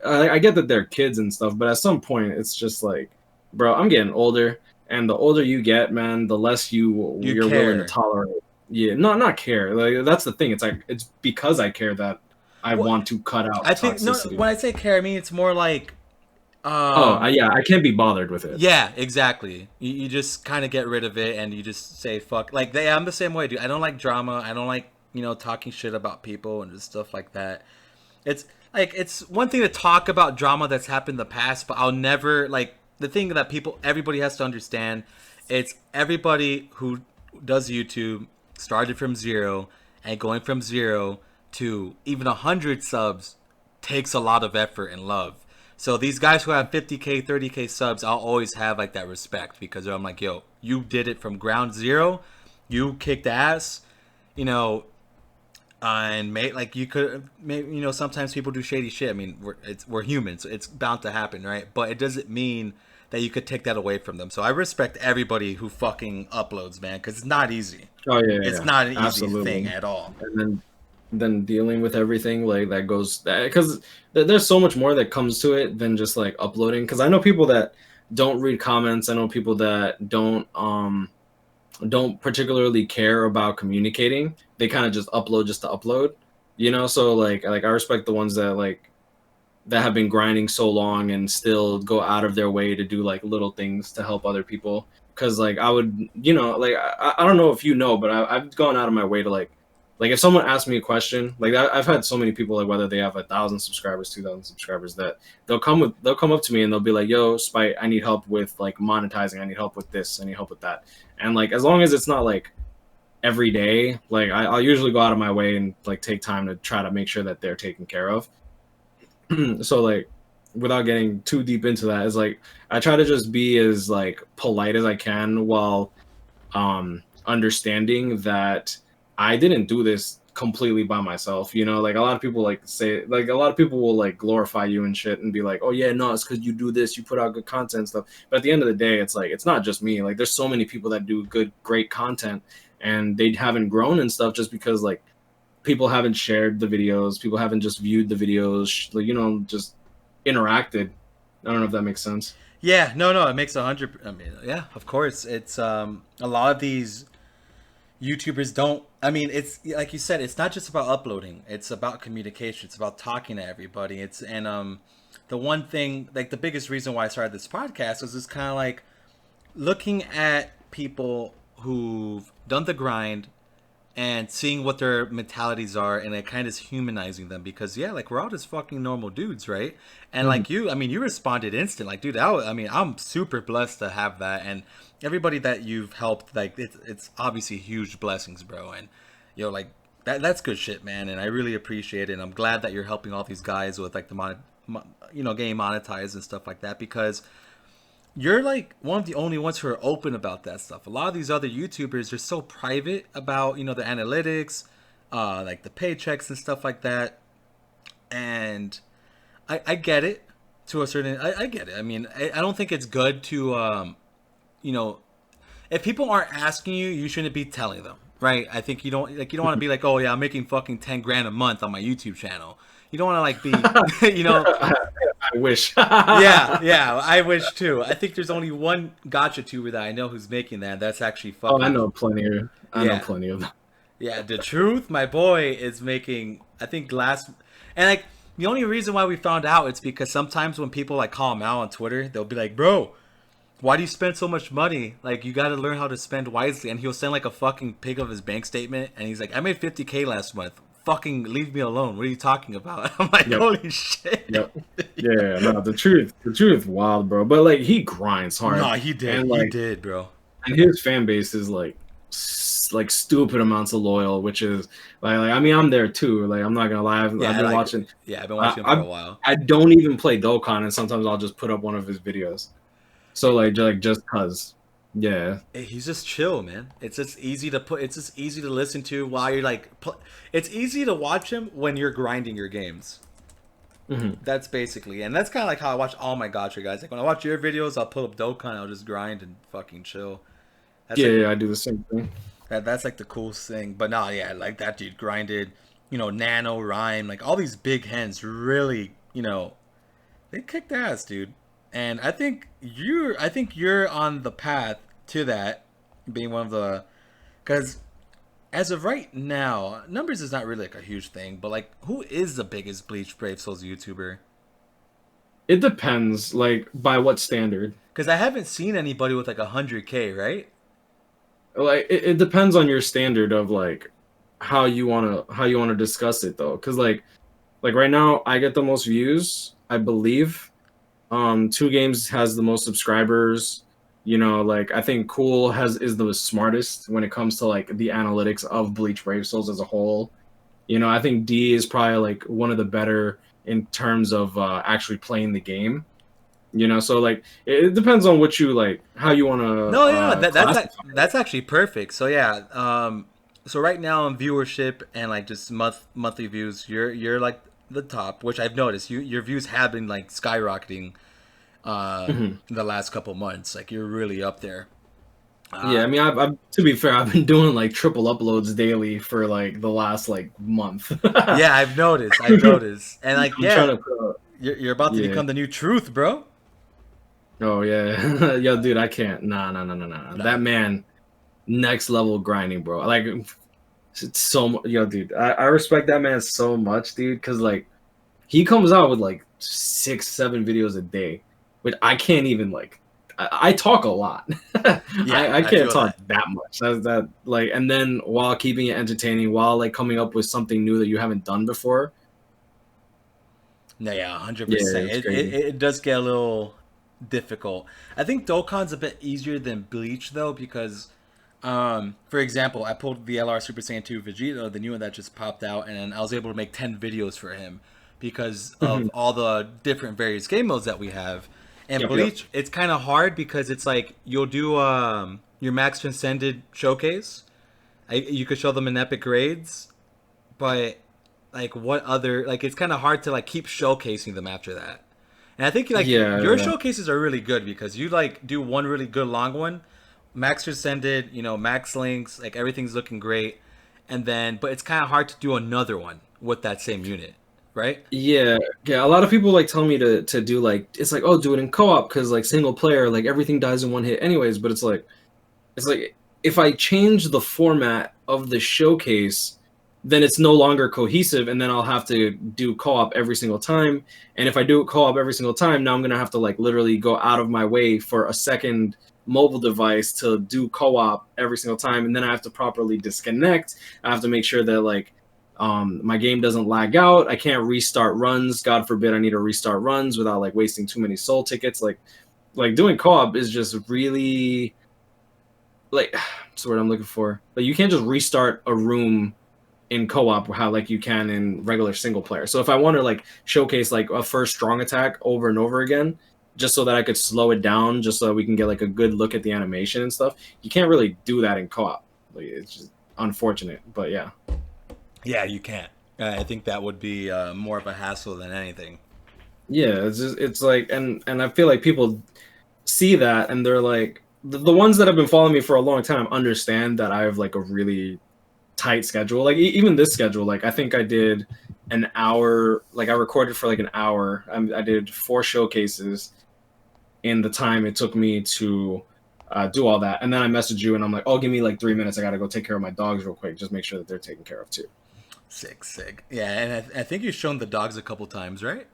B: I get that they're kids and stuff, but at some point, it's just like, bro, I'm getting older, and the older you get, man, the less
A: you
B: you're willing to
A: care.
B: tolerate. Yeah, not care. Like that's the thing. It's like it's because I care that I
A: Well,
B: want to cut
A: I
B: out
A: think no.
B: toxicity.
A: When I say care, I mean it's more like,
B: Oh,
A: um,
B: yeah, I can't be bothered with it.
A: yeah, exactly. You just kind of get rid of it and you just say fuck. Like I'm the same way, dude. I don't like drama. I don't like talking shit about people and just stuff like that. It's like it's one thing to talk about drama that's happened in the past, but I'll never like the thing that everybody has to understand. It's everybody who does YouTube started from zero, and going from zero to even 100 subs takes a lot of effort and love. So these guys who have 50K, 30K subs, I'll always have like that respect because I'm like, yo, you did it from ground zero, you kicked ass, you know, and mate, like you could, maybe sometimes people do shady shit. I mean, we're humans, so it's bound to happen, right? But it doesn't mean that you could take that away from them. So I respect everybody who fucking uploads, man, because it's not easy.
B: Oh yeah,
A: It's
B: yeah,
A: not an easy thing
B: absolutely.
A: at all.
B: And then dealing with everything like that goes because there's so much more that comes to it than just like uploading. Because I know people that don't read comments. I know people that don't particularly care about communicating. They kind of just upload just to upload, you know. So like I respect the ones that like that have been grinding so long and still go out of their way to do like little things to help other people. Because like I would, like I don't know if you know, but I've gone out of my way to like if someone asks me a question, like I've had so many people like whether they have 1,000 subscribers, 2,000 subscribers, that they'll come up to me and they'll be like, "Yo, Spite, I need help with like monetizing. I need help with this. I need help with that." And like as long as it's not like every day, like I'll usually go out of my way and like take time to try to make sure that they're taken care of. So like without getting too deep into that, is like I try to just be as like polite as I can while understanding that I didn't do this completely by myself. You know, like a lot of people like say, like a lot of people will like glorify you and shit and be like, oh yeah, no, it's because you do this, you put out good content and stuff. But at the end of the day, it's like it's not just me. Like there's so many people that do good, great content and they haven't grown and stuff just because like people haven't shared the videos, people haven't just viewed the videos, like you know, just interacted. I don't know if that makes sense.
A: Yeah, no, it makes 100. I mean, yeah, of course. It's a lot of these YouTubers don't. I mean, it's like you said. It's not just about uploading. It's about communication. It's about talking to everybody. It's and the one thing, like the biggest reason why I started this podcast was just kind of like looking at people who've done the grind and seeing what their mentalities are, and it kind of is humanizing them because yeah, like we're all just fucking normal dudes, right? And
B: Mhm.
A: like you, I mean, you responded instant, like dude, I mean, I'm super blessed to have that, and everybody that you've helped, like it's obviously huge blessings, bro, and like that's good shit, man, and I really appreciate it, and I'm glad that you're helping all these guys with like the getting monetized and stuff like that because you're like one of the only ones who are open about that stuff. A lot of these other YouTubers are so private about, the analytics, like the paychecks and stuff like that. And I get it to a certain. I get it. I mean, I don't think it's good to, you know, if people aren't asking you, you shouldn't be telling them, right? I think you don't want to be like, oh yeah, I'm making fucking 10 grand a month on my YouTube channel. You don't want to like be,
B: I wish.
A: Yeah, yeah, I wish too. I think there's only one gotcha tuber that I know who's making that. That's actually
B: Oh,
A: fucking
B: I know
A: yeah,
B: plenty of them.
A: yeah. The truth, my boy, is making. I think last and like the only reason why we found out it's because sometimes when people like call him out on Twitter, they'll be like, "Bro, why do you spend so much money? Like you got to learn how to spend wisely." And he'll send like a fucking pic of his bank statement, and he's like, "I made 50K last month. Fucking leave me alone. What are you talking about?" I'm like,
B: Yep.
A: "Holy shit."
B: Yep. Yeah, no, the truth, wild, bro. But like, he grinds
A: No,
B: hard,
A: he did.
B: and
A: He
B: like,
A: did, bro.
B: and his fan base is like, like stupid amounts of loyal, which is like, I mean, I'm there too. Like, I'm not gonna lie, I've
A: Yeah,
B: been
A: like
B: watching.
A: yeah, I've been
B: I,
A: watching him for
B: I
A: a while.
B: I don't even play Dokkan, and sometimes I'll just put up one of his videos. So like just cause, yeah.
A: He's just chill, man. It's just easy to put. It's just easy to listen to while you're like. It's easy to watch him when you're grinding your games.
B: Hmm.
A: That's basically, and that's kind of like how I watch all my gacha guys. Like when I watch your videos, I'll pull up Dokkan, I'll just grind and fucking chill. That's
B: Yeah,
A: like
B: yeah, I do the same thing.
A: that's like the coolest thing. But nah, yeah, like that dude grinded. Nano, Rhyme, like all these big hens really, they kicked ass, dude. And I think you're on the path to that, being one of the, because as of right now, numbers is not really like a huge thing. But like, who is the biggest Bleach Brave Souls YouTuber?
B: It depends, like by what standard.
A: Because I haven't seen anybody with like 100K, right?
B: Like it depends on your standard of like how you wanna discuss it though. Cause like right now I get the most views, I believe. Two Games has the most subscribers. You know, like I think Cool has is the smartest when it comes to like the analytics of Bleach Brave Souls as a whole. You know, I think D is probably like one of the better in terms of actually playing the game. You know, so like it depends on what you like, how you want to
A: No, yeah,
B: classify it.
A: that's actually perfect. So yeah, so right now in viewership and like just monthly views, you're like the top, which I've noticed. Your views have been like skyrocketing
B: Mhm.
A: the last couple months. Like you're really up there.
B: Yeah, I mean, I've to be fair, I've been doing like triple uploads daily for like the last like month.
A: Yeah, I've noticed. I've noticed, and like
B: I'm trying
A: yeah,
B: to put,
A: you're about to
B: yeah.
A: become the new truth, bro.
B: Oh yeah, yo, dude, I can't. Nah, nah, nah, nah, nah.
A: No,
B: That man, next level grinding, bro. Like, it's so yo, dude. I respect that man so much, dude. Because like, he comes out with like 6, 7 videos a day, but I can't even like. I talk a lot.
A: yeah,
B: I
A: I
B: can't
A: feel
B: talk
A: that.
B: that much. That's that like, and then while keeping it entertaining, while like coming up with something new that you haven't done before.
A: No, yeah, 100%.
B: Yeah, it's
A: It
B: crazy.
A: it does get a little difficult. I think Dokkan's a bit easier than Bleach though because, for example, I pulled the LR Super Saiyan 2 Vegeta, the new one that just popped out, and I was able to make 10 videos for him because of
B: Mhm.
A: all the different various game modes that we have. And
B: Yep, yep.
A: Bleach, it's kind of hard because it's like you'll do your Max Transcended showcase. You could show them in epic grades, but like what other like it's kind of hard to like keep showcasing them after that. And I think like
B: Yeah,
A: your
B: yeah.
A: showcases are really good because you like do one really good long one, max rescinded, max links, like everything's looking great, and then but it's kind of hard to do another one with that same unit, right?
B: Yeah, yeah. A lot of people like tell me to do like it's like, oh, do it in co-op because like single player, like everything dies in one hit anyways. But it's like if I change the format of the showcase, then it's no longer cohesive, and then I'll have to do co-op every single time. And if I do co-op every single time, now I'm gonna have to like literally go out of my way for a second mobile device to do co-op every single time, and then I have to properly disconnect. I have to make sure that like my game doesn't lag out. I can't restart runs. God forbid I need to restart runs without like wasting too many soul tickets. Like doing co-op is just really like what's the word I'm looking for? Like you can't just restart a room in co-op how like you can in regular single player. So if I want to like showcase like a first strong attack over and over again, just so that I could slow it down, just so that we can get like a good look at the animation and stuff, you can't really do that in co-op. Like it's just unfortunate, but yeah.
A: Yeah, you can't. I think that would be more of a hassle than anything.
B: Yeah, it's like and I feel like people see that and they're like the ones that have been following me for a long time understand that I have like a really tight schedule. Like even this schedule, like I think I did an hour. Like I recorded for like an hour. I did 4 showcases in the time it took me to do all that, and then I messaged you and I'm like, "Oh, give me like 3 minutes. I gotta go take care of my dogs real quick. Just make sure that they're taken care of too."
A: Sick, sick. Yeah, and I think you've shown the dogs a couple times, right?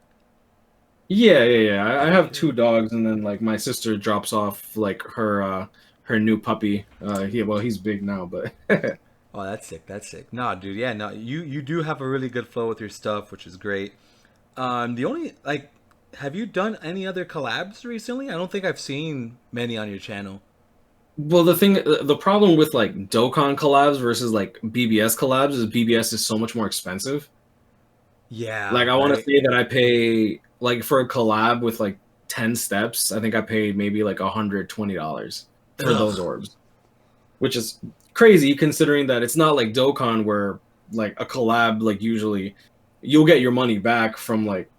B: Yeah, yeah, yeah. I
A: Yeah,
B: have
A: you did.
B: 2 dogs, and then like my sister drops off like her new puppy. He's big now, but
A: Oh, that's sick. That's sick. No, dude. Yeah, no. You do have a really good flow with your stuff, which is great. The only like, have you done any other collabs recently? I don't think I've seen many on your channel.
B: well, the problem with like Dokkan collabs versus like BBS collabs is BBS is so much more expensive.
A: Yeah.
B: Like I want to
A: Right.
B: say that I pay like for a collab with like 10 steps. I think I paid maybe like $120 for those
A: Ugh.
B: orbs, which is crazy considering that it's not like Dokkan where like a collab like usually you'll get your money back from like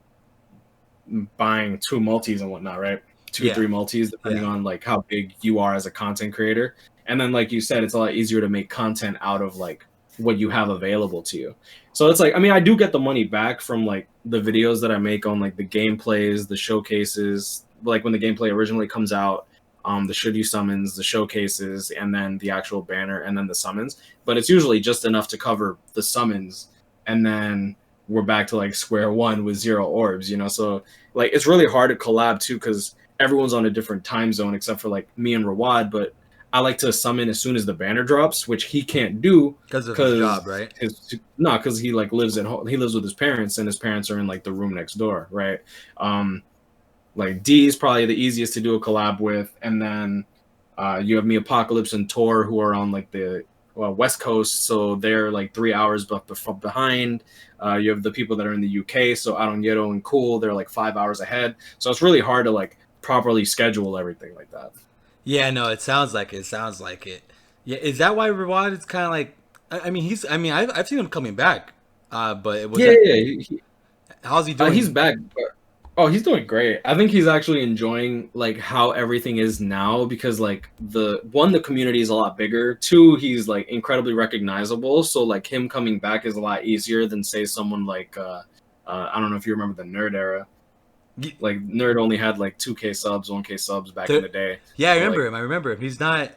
B: buying 2 multis and whatnot, right? Two,
A: Yeah.
B: three multis, depending
A: Yeah.
B: on like how big you are as a content creator. And then, like you said, it's a lot easier to make content out of like what you have available to you. So it's like, I mean, I do get the money back from like the videos that I make on like the gameplays, the showcases, like when the gameplay originally comes out, the should you summons, the showcases, and then the actual banner, and then the summons. But it's usually just enough to cover the summons, and then we're back to like square one with 0 orbs, you know? So like it's really hard to collab too because everyone's on a different time zone except for like me and Rawad. But I like to summon as soon as the banner drops, which he can't do
A: Because of his
B: because
A: job, right?
B: because he like lives at home. He lives with his parents, and his parents are in like the room next door, right? Um, like D is probably the easiest to do a collab with, and then you have me, Apocalypse, and Tor, who are on like the West Coast, so they're like 3 hours behind. You have the people that are in the UK, so Aaron Yeto and Cool, they're like 5 hours ahead. So it's really hard to like properly schedule everything like that.
A: Yeah. No, it sounds like it. Sounds like it. Yeah. Is that why Reward is kind of like? I mean, he's. I mean, I've seen him coming back. But was
B: Yeah,
A: that?
B: yeah,
A: How's he
B: he's
A: doing?
B: back. Oh, he's doing great. I think he's actually enjoying like how everything is now because like the community is a lot bigger. Two, he's like incredibly recognizable. So like him coming back is a lot easier than say someone like I don't know if you remember the Nerd era.
A: Ye-
B: Like Nerd only had like 2K subs, 1K subs back in
A: The,
B: the day.
A: yeah, I
B: So
A: remember
B: like
A: him. I remember him. He's not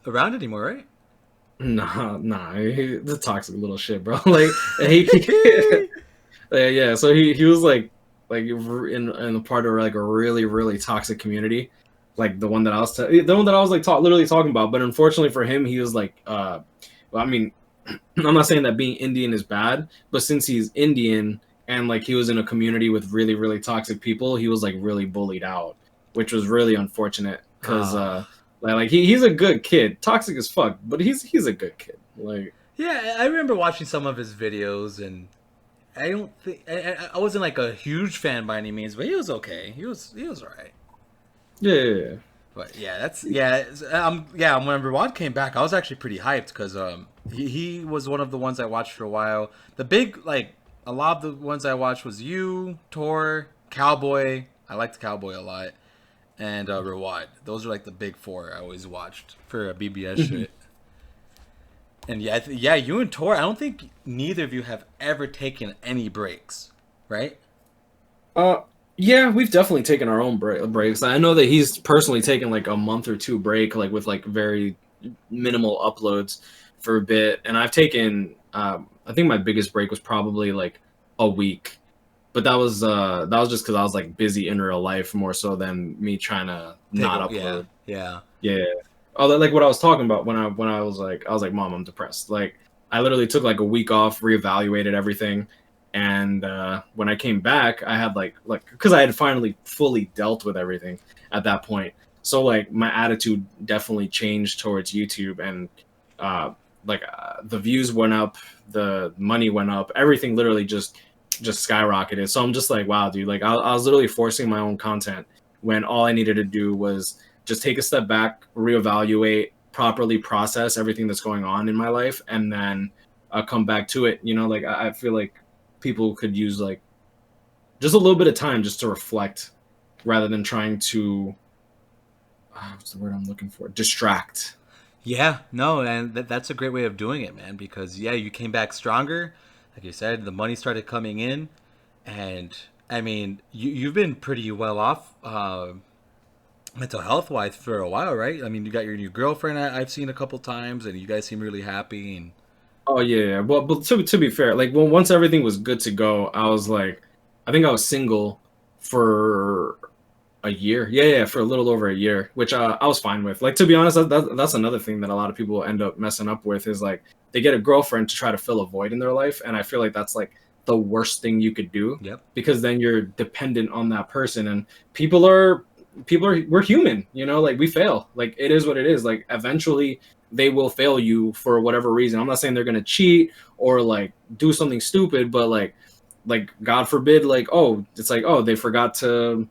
A: around anymore, right?
B: nah, the toxic little shit, bro. Like he yeah, so he was like in a part of like a really toxic community, like the one that I was like literally talking about. But unfortunately for him, he was like, well, I mean, I'm not saying that being Indian is bad, but since he's Indian and like he was in a community with really toxic people, he was like really bullied out, which was really unfortunate because
A: Ah.
B: he's a good kid, toxic as fuck, but he's a good kid, like.
A: Yeah, I remember watching some of his videos, and I don't think I wasn't like a huge fan by any means, but he was okay. He was alright.
B: Yeah, yeah, yeah.
A: But yeah, that's yeah. Yeah. When Rewad came back, I was actually pretty hyped because he was one of the ones I watched for a while. The big like a lot of the ones I watched was you, Tor, Cowboy. I liked Cowboy a lot, and Rewad. Those are like the big four I always watched for BBS shit. And yeah, yeah, you and Tor. I don't think neither of you have ever taken any breaks, right?
B: Uh, yeah, we've definitely taken our own breaks. I know that he's personally taken like a month or two break, like with like very minimal uploads for a bit, and I've taken. I think my biggest break was probably like a week, but that was just because I was like busy in real life more so than me trying to
A: Take
B: not
A: a yeah,
B: upload.
A: yeah.
B: Yeah. Oh, like what I was talking about when I was like, Mom, I'm depressed. Like I literally took like a week off, reevaluated everything, and when I came back, I had like because I had finally fully dealt with everything at that point. So like my attitude definitely changed towards YouTube, and uh, the views went up, the money went up, everything literally just skyrocketed. So I'm just like, wow, dude, like I was literally forcing my own content when all I needed to do was just take a step back, reevaluate, properly process everything that's going on in my life, and then come back to it. You know, like I feel like people could use like just a little bit of time just to reflect rather than trying to what's the word I'm looking for? Distract.
A: Yeah, no, and that's a great way of doing it, man. Because yeah, you came back stronger. Like you said, the money started coming in, and I mean, you've been pretty well off mental health wise for a while, right? I mean, you got your new girlfriend. I've seen a couple times, and you guys seem really happy. And
B: Oh yeah, yeah. Well, but to be fair, like when once everything was good to go, I was like, I think I was single for a year. Yeah, yeah, for a little over a year, which I was fine with. Like to be honest, that's another thing that a lot of people end up messing up with is like they get a girlfriend to try to fill a void in their life, and I feel like that's like the worst thing you could do
A: yep,
B: because then you're dependent on that person, and people are we're human, you know, like we fail. Like it is what it is. Like eventually they will fail you for whatever reason. I'm not saying they're gonna cheat or like do something stupid, but like God forbid, like oh, it's like oh they forgot to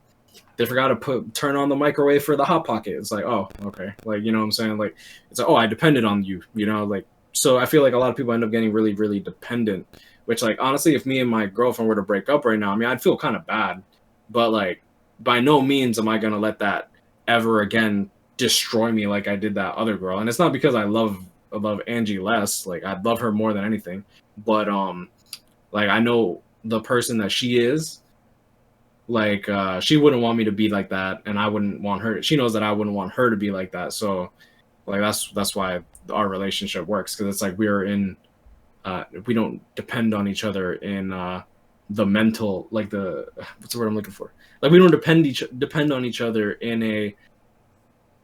B: turn on the microwave for the hot pocket. It's like, oh, okay. Like, you know what I'm saying? Like, it's like, oh, I depended on you, you know? Like, so I feel like a lot of people end up getting really, really dependent, which, like, honestly, if me and my girlfriend were to break up right now, I mean, I'd feel kind of bad. But, like, by no means am I going to let that ever again destroy me like I did that other girl. And it's not because I love Angie less. Like, I love her more than anything. But, like, I know the person that she is, like she wouldn't want me to be like that and I wouldn't want her, she knows that I wouldn't want her to be like that. So like that's why our relationship works, because it's like we're in we don't depend on each other in the mental, like the what's the word I'm looking for, like we don't depend on each other in a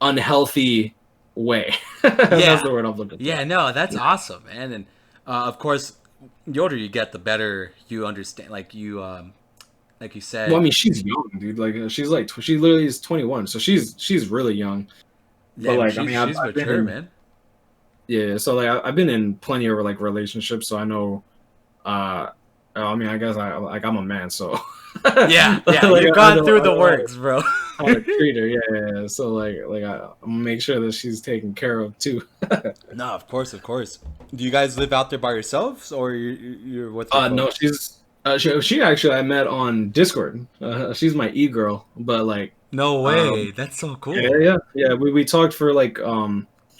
B: unhealthy way. That's
A: yeah,
B: the word I'm looking for.
A: yeah. No, that's awesome, man. And of course, the older you get, the better you understand. Like you
B: Well, I
A: said,
B: mean, she's young, dude. Like she's like she literally is 21, so she's really young.
A: yeah.
B: But
A: I mean,
B: like, I
A: she's
B: mean,
A: she's
B: I've been
A: mature,
B: in,
A: man.
B: yeah, so like I've been in plenty of like relationships, so I know. Uh, I mean, I guess I'm a man, so
A: Yeah,
B: like
A: yeah. You've
B: I
A: gone
B: know
A: through the works, bro.
B: how to treat her. Yeah, yeah, yeah. So like I'm gonna make sure that she's taken care of too.
A: No, of course, of course. Do you guys live out there by yourselves, or you're with your
B: No,
A: folks?
B: she actually I met on Discord. She's my e-girl, but like
A: No
B: um
A: way. That's so
B: yeah,
A: cool.
B: yeah, yeah. We talked for like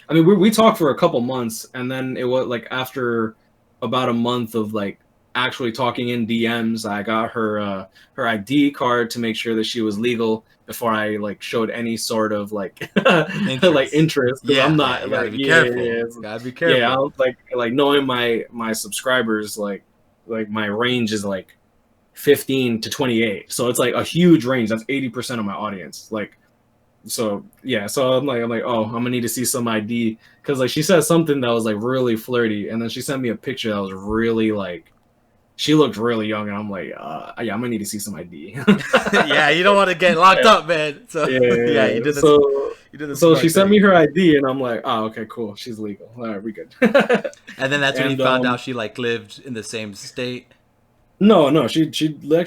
B: I mean we talked for a couple months, and then it was like after about a month of like actually talking in DMs, I got her her ID card to make sure that she was legal before I like showed any sort of like like
A: Interest.
B: interest, because I'm
A: Yeah, yeah. You
B: not
A: gotta
B: like
A: be
B: yeah,
A: careful.
B: yeah,
A: Gotta be
B: yeah.
A: careful.
B: I like knowing my subscribers, like my range is like 15 to 28, so it's like a huge range. That's 80% of my audience. Like so yeah, so I'm like oh, I'm gonna need to see some ID, because like she said something that was like really flirty, and then she sent me a picture that was really like she looked really young, and I'm like yeah, I'm gonna need to see some ID.
A: Yeah, you don't want to get locked
B: Yeah,
A: up, man. So
B: yeah,
A: yeah,
B: yeah, yeah.
A: you did the
B: So she
A: smart
B: sent me
A: thing.
B: her ID, and I'm like oh, okay, cool, she's legal, all right, we good.
A: And then that's when you
B: And
A: found out she like lived in the same state.
B: no, no, she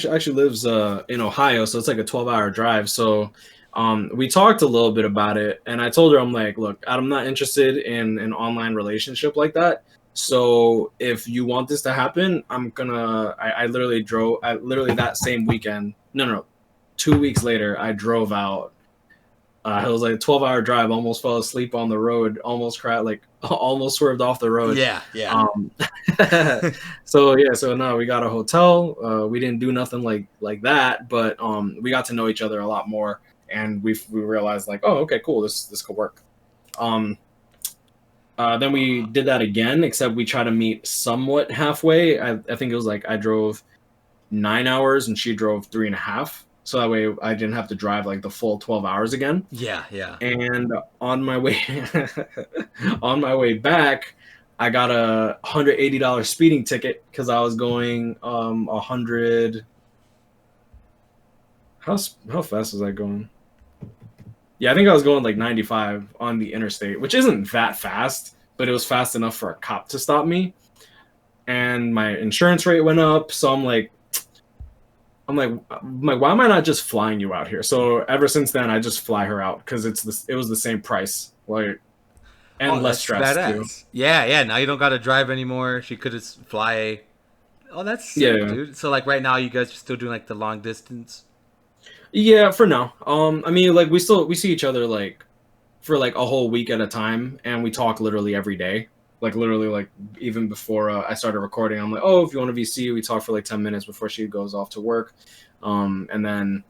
B: actually lives in Ohio, so it's like a 12-hour drive. So We talked a little bit about it, and I told her, I'm like, look, I'm not interested in an online relationship like that. So if you want this to happen, I literally drove. I literally that same weekend. No, no, no. 2 weeks later, I drove out. It was like a 12-hour drive. Almost fell asleep on the road. Almost cried. Like almost swerved off the road.
A: Yeah, yeah.
B: Um, so yeah, so no, we got a hotel. We didn't do nothing like that, but we got to know each other a lot more, and we realized like, oh, okay, cool, this could work. Um, then we did that again, except we tried to meet somewhat halfway. I think it was like I drove 9 hours and she drove 3.5, so that way I didn't have to drive like the full 12 hours again.
A: Yeah, yeah.
B: And on my way on my way back, I got a $180 speeding ticket because I was going 100. How fast was I going? Yeah, I think I was going like 95 on the interstate, which isn't that fast, but it was fast enough for a cop to stop me. And my insurance rate went up, so I'm like, why am I not just flying you out here? So ever since then, I just fly her out because it was the same price, like,
A: Oh,
B: and less
A: that's
B: stress too.
A: badass. Yeah, yeah. Now you don't got to drive anymore. She could just fly. Oh, that's sick,
B: Yeah,
A: dude. So like right now, you guys are still doing like the long distance.
B: yeah. For now, I mean, like we see each other like for like a whole week at a time, and we talk literally every day. Like literally, like even before I started recording, I'm like, oh, if you want to VC, we talk for like 10 minutes before she goes off to work, and then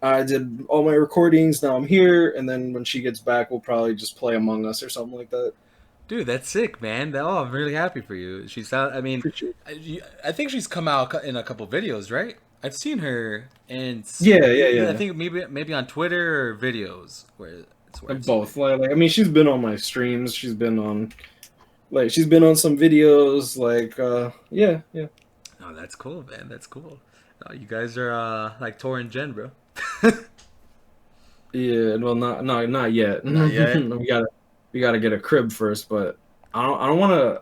B: I did all my recordings. Now I'm here, and then when she gets back, we'll probably just play Among Us or something like that.
A: Dude, that's sick, man. Oh, I'm really happy for you. I mean,
B: Appreciate.
A: I think she's come out in a couple videos, right? I've seen her, and
B: Yeah, yeah,
A: I
B: yeah.
A: think maybe on Twitter or videos where I've seen her.
B: Both. I mean, she's been on my streams. She's been on some videos. Yeah, yeah,
A: Oh, that's cool, man. That's cool. You guys are like Tor and Jen, bro.
B: yeah. Well, not yet.
A: Not yet.
B: We gotta get a crib first, but I don't want to.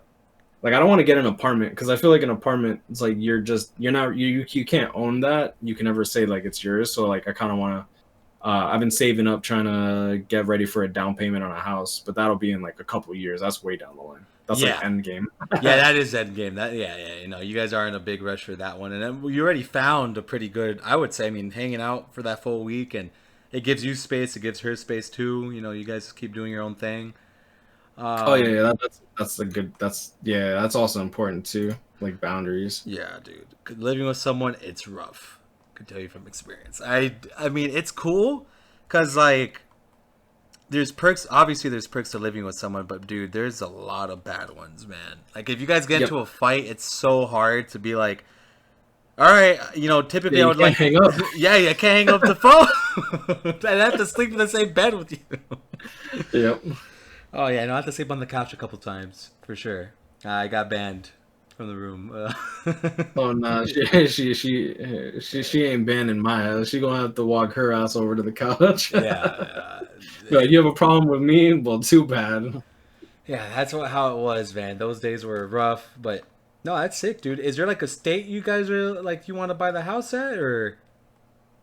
B: Like, I don't want to get an apartment because I feel like an apartment, it's like you're not you can't own that. You can never say like it's yours. So like I kind of want to. I've been saving up trying to get ready for a down payment on a house, but that'll be in like a couple of years. That's way down the line. That's like
A: Yeah.
B: end game.
A: Yeah, that is end game. That yeah, yeah. You know, you guys are in a big rush for that one, and then you already found a pretty good. I would say, I mean, hanging out for that full week, and it gives you space. It gives her space too. You know, you guys keep doing your own thing.
B: Oh yeah,
A: Um,
B: yeah. That's a good. That's also important too. Like boundaries.
A: yeah, dude. Living with someone, it's rough. Could tell you from experience. I mean, it's cool, cause like there's perks. Obviously, there's perks to living with someone, but dude, there's a lot of bad ones, man. Like if you guys get
B: Yep.
A: into a fight, it's so hard to be like, all right, you know,
B: Yeah,
A: typically I
B: you
A: would
B: can't
A: like,
B: hang up.
A: yeah, you can't hang up the phone. I have to sleep in the same bed with you.
B: Yep.
A: Oh yeah, no, I have to sleep on the couch a couple times for sure. I got banned from the room.
B: Oh no, she ain't banning my ass. She gonna have to walk her ass over to the couch.
A: Yeah,
B: Like, you have a problem with me? Well, too bad.
A: yeah, that's how it was, man. Those days were rough, but no, that's sick, dude. Is there like a state you guys are like you want to buy the house at, or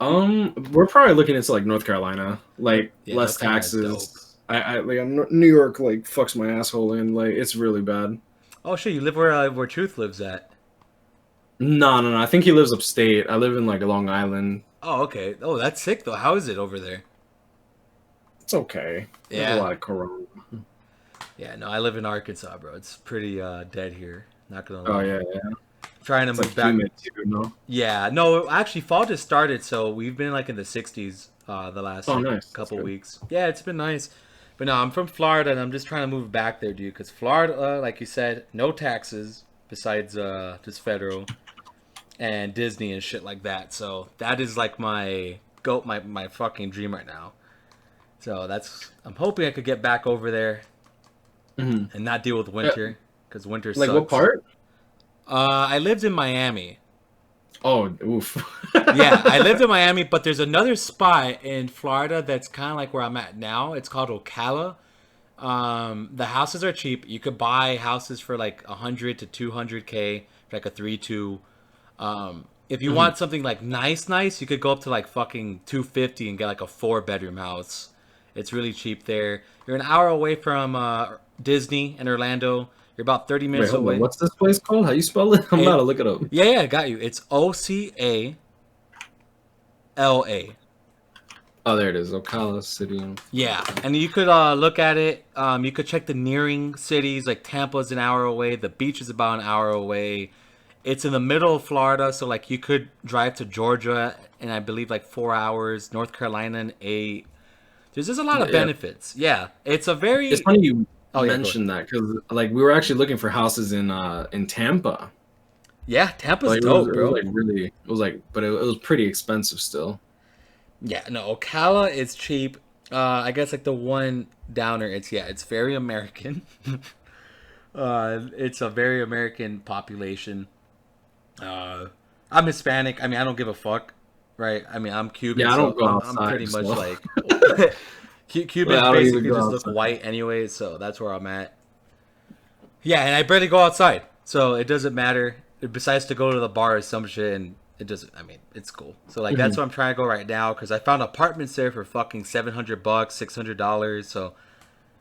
B: We're probably looking into like North Carolina, like
A: yeah,
B: less
A: North Carolina's dope.
B: taxes. New York like fucks my asshole in. Like it's really bad.
A: Oh shit, you live where Truth lives at.
B: No, no, no. I think he lives upstate. I live in like Long Island.
A: Oh okay. Oh, that's sick though. How is it over there?
B: It's okay. There's a
A: Yeah,
B: lot of corona.
A: yeah. No, I live in Arkansas, bro. It's pretty dead here. Not gonna
B: Oh
A: lie.
B: yeah, yeah.
A: Trying to
B: It's like
A: move back.
B: humid too, no?
A: Yeah, no, actually, fall just started, so we've been like in the 60s the last
B: Oh,
A: like
B: nice. That's
A: couple
B: good.
A: weeks. Yeah, it's been nice. But no, I'm from Florida and I'm just trying to move back there, dude. Because Florida, like you said, no taxes besides just federal and Disney and shit like that. So that is like my fucking dream right now. So I'm hoping I could get back over there
B: Hmm.
A: and not deal with winter because winter
B: Like what
A: sucks.
B: part?
A: I lived in Miami.
B: Oh, oof.
A: Yeah, I lived in Miami, but there's another spot in Florida that's kind of like where I'm at now. It's called Ocala. The houses are cheap. You could buy houses for like 100 to 200K, like a 3-2. If you
B: Hmm.
A: want something like nice, you could go up to like fucking 250 and get like a 4 bedroom house. It's really cheap there. You're an hour away from Disney in Orlando. You're about 30
B: Wait,
A: minutes
B: hold on.
A: away.
B: What's this place called? How you spell it? I'm about to
A: It,
B: look it up.
A: yeah, yeah, got you. It's Ocala.
B: Oh, there it is. Ocala City.
A: Yeah, and you could look at it. You could check the nearing cities. Like Tampa's an hour away. The beach is about an hour away. It's in the middle of Florida, so like you could drive to Georgia in I believe like 4 hours. North Carolina in 8. There's just a lot of
B: Yeah,
A: benefits. Yeah, it's a
B: it's
A: very.
B: funny you
A: Oh yeah, go ahead.
B: mentioned that because like we were actually looking for houses in Tampa.
A: Yeah, Tampa's
B: Like it was
A: dope,
B: it was
A: bro.
B: like really it was like but it was pretty expensive still.
A: Yeah, no, Ocala is cheap. I guess like the one downer, it's very American. It's a very American population. Uh, I'm Hispanic. I mean, I don't give a fuck, right? I mean, I'm Cuban,
B: Yeah, I don't
A: so
B: go
A: I'm
B: outside,
A: pretty much
B: so
A: like
B: like,
A: Cubans
B: I don't even
A: basically
B: go
A: just look
B: outside.
A: white anyway, so that's where I'm at. Yeah, and I barely go outside, so it doesn't matter. Besides to go to the bar or some shit, and it doesn't. I mean, it's cool. So like that's
B: Mhm.
A: what I'm trying to go right now because I found apartments there for fucking $700, $600. So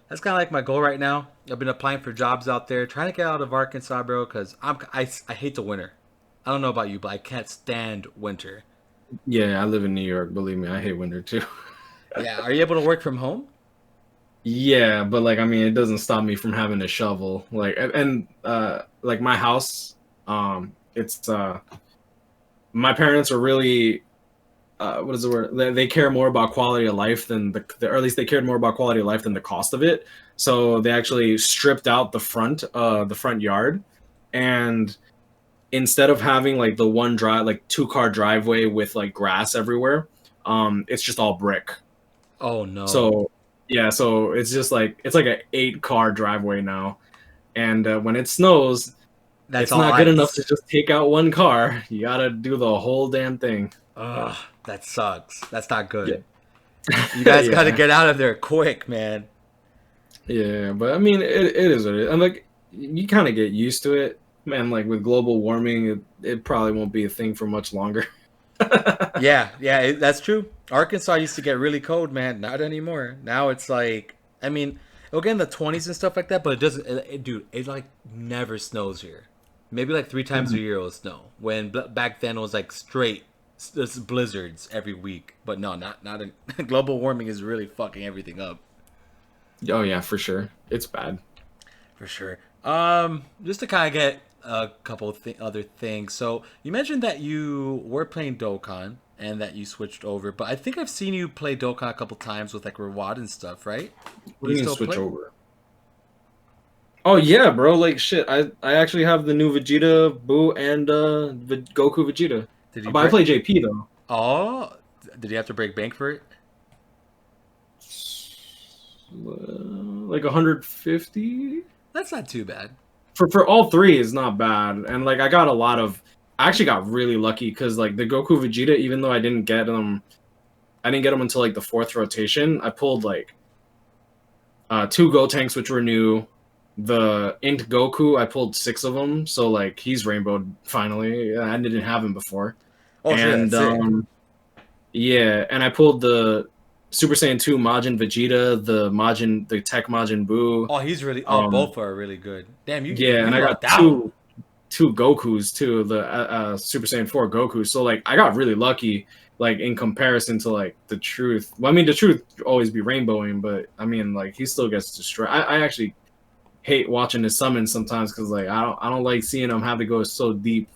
A: that's kind of like my goal right now. I've been applying for jobs out there, trying to get out of Arkansas, bro, because I hate the winter. I don't know about you, but I can't stand winter.
B: Yeah, I live in New York. Believe me, I hate winter too.
A: Yeah, are you able to work from home?
B: Yeah, but like I mean, it doesn't stop me from having a shovel. Like and like my house, it's my parents are really what is the word? They care more about quality of life than or at least they cared more about quality of life than the cost of it. So they actually stripped out the front yard, and instead of having like the one drive, like two-car driveway with like grass everywhere, it's just all brick.
A: Oh no,
B: So yeah, so it's just like it's like a 8-car driveway now, and when it snows,
A: that's
B: it's
A: all
B: not good enough to
A: ice.
B: just take out one car. You gotta do the whole damn thing.
A: Ugh, that sucks. That's not
B: Yeah,
A: good. You guys got to
B: yeah,
A: get out of there quick, man.
B: yeah. But I mean, it is what it is. I'm like, you kind of get used to it, man. Like with global warming, it probably won't be a thing for much longer.
A: Yeah, yeah, that's true. Arkansas used to get really cold, man. Not anymore. Now it's like, I mean, it'll get in the 20s and stuff like that, but it doesn't, dude, it like never snows here. Maybe like 3 times a
B: Mhm.
A: year it'll snow. When back then it was like straight blizzards every week. But no, not in, global warming is really fucking everything up
B: Oh yeah, for sure. It's bad.
A: for sure. Just to kind of get a couple of other things. So you mentioned that you were playing Dokkan and that you switched over, but I think I've seen you play Dokkan a couple times with like Rewad and stuff, right?
B: What
A: Do
B: do
A: you
B: you mean
A: still
B: switch
A: play?
B: over? Oh yeah, bro. Like shit. I actually have the new Vegeta, Boo, and Goku Vegeta.
A: Did you
B: But I
A: break?
B: play JP though.
A: Oh, did you have to break bank for it?
B: Like 150
A: That's not too bad.
B: for all three is not bad. And like I got a lot of. I actually got really lucky because like the Goku Vegeta, even though I didn't get them until like the fourth rotation. I pulled like two Go tanks which were new. The Int Goku, I pulled six of them, so like he's rainbowed finally. I didn't have him before,
A: Oh shit,
B: and
A: that's sick.
B: yeah, and I pulled the Super Saiyan 2 Majin Vegeta, the Tech Majin Buu.
A: Oh, he's really. Oh,
B: Um,
A: both are really good. Damn,
B: yeah, and
A: you
B: I got
A: lucked out.
B: two Gokus too, the Super Saiyan 4 Goku. So like I got really lucky, like in comparison to like the truth. Well, I mean the truth always be rainbowing, but I mean like he still gets destroyed. I actually hate watching his summons sometimes because like I don't like seeing him have to go so deep.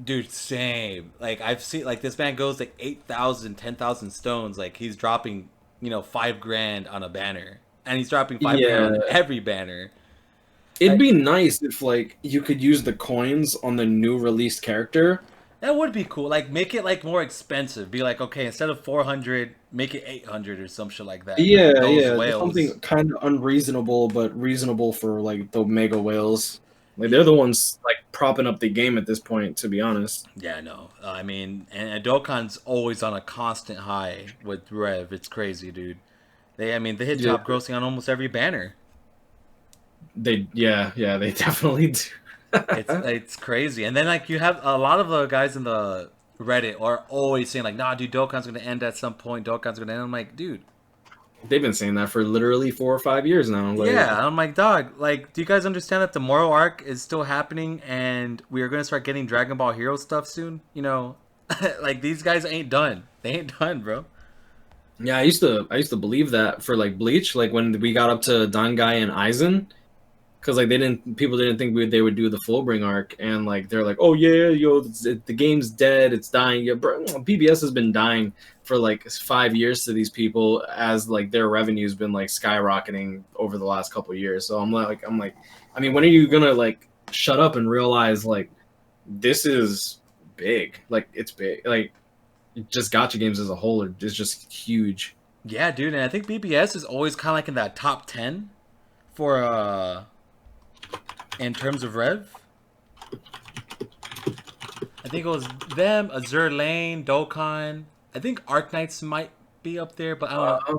A: Dude, same. Like I've seen like this man goes like 8,000, 10,000 stones. Like he's dropping, 5 grand on a banner, and he's dropping 5 grand on
B: Yeah,
A: every banner.
B: it'd
A: Like
B: be nice if like you could use the coins on the new released character.
A: that would be cool. Like make it like more expensive. Be like, okay, instead of 400, make it 800 or some shit like that for
B: Yeah,
A: those
B: yeah, just
A: whales.
B: something kind of unreasonable, but reasonable for like the mega whales. Like they're the ones like propping up the game at this point, to be honest.
A: Yeah, no. I mean, and Dokkan's always on a constant high with Rev. It's crazy, dude. I mean, they hit
B: Yeah,
A: top grossing on almost every banner.
B: yeah, they definitely do.
A: It's crazy. And then like you have a lot of the guys in the Reddit are always saying like, nah, dude, Dokkan's gonna end at some point. Dokkan's gonna end. I'm like, dude,
B: They've been saying that for literally 4 or 5 years now. Like,
A: yeah. I'm like, dog, like, do you guys understand that the Moro arc is still happening and we are gonna start getting Dragon Ball Hero stuff soon? You know, like these guys ain't done. They ain't done, bro.
B: yeah, I used to believe that for like Bleach, like when we got up to Dangai and Aizen, because like people didn't think they would do the Fullbring arc, and like they're like, oh yeah, the game's dead, it's dying. Yeah, bro, BBS has been dying for like 5 years to these people as like their revenue's been like skyrocketing over the last couple of years. So I'm like, I mean, when are you gonna like shut up and realize like this is big? Like it's big. Like just gotcha games as a whole is just huge.
A: Yeah, dude, and I think BBS is always kind of like in that top 10 for in terms of rev. I think it was them, Azure Lane, Dokkan. I think Arknights might be up there, but I don't know.
B: Uh,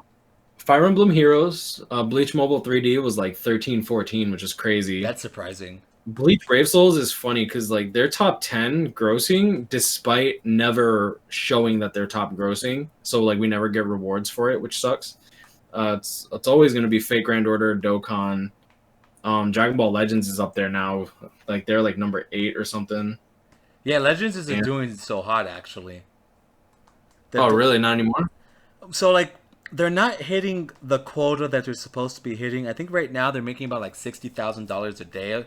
B: Fire Emblem Heroes, Bleach Mobile 3D was like 13, 14, which is crazy.
A: That's surprising.
B: Bleach Brave Souls is funny because like they're top 10 grossing despite never showing that they're top grossing. So like we never get rewards for it, which sucks. It's always gonna be Fate Grand Order, Dokkan. Dragon Ball Legends is up there now. Like they're like number 8 or something.
A: Yeah, Legends isn't
B: Yeah.
A: doing so hot actually.
B: Oh
A: They're,
B: really? Not anymore?
A: so like they're not hitting the quota that they're supposed to be hitting. I think right now they're making about like $60,000 a day.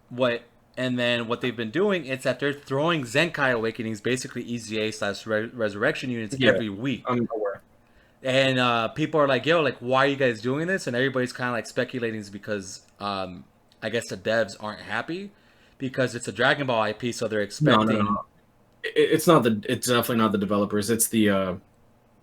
A: What and then what they've been doing is that they're throwing Zenkai Awakenings, basically EZA slash Resurrection units
B: Yeah,
A: every week.
B: I'm aware.
A: And people are like, "Yo, like, why are you guys doing this?" And everybody's kind of like speculating is because I guess the devs aren't happy because it's a Dragon Ball IP, so they're
B: No, no,
A: expecting.
B: no. It's not the. It's definitely not the developers. It's the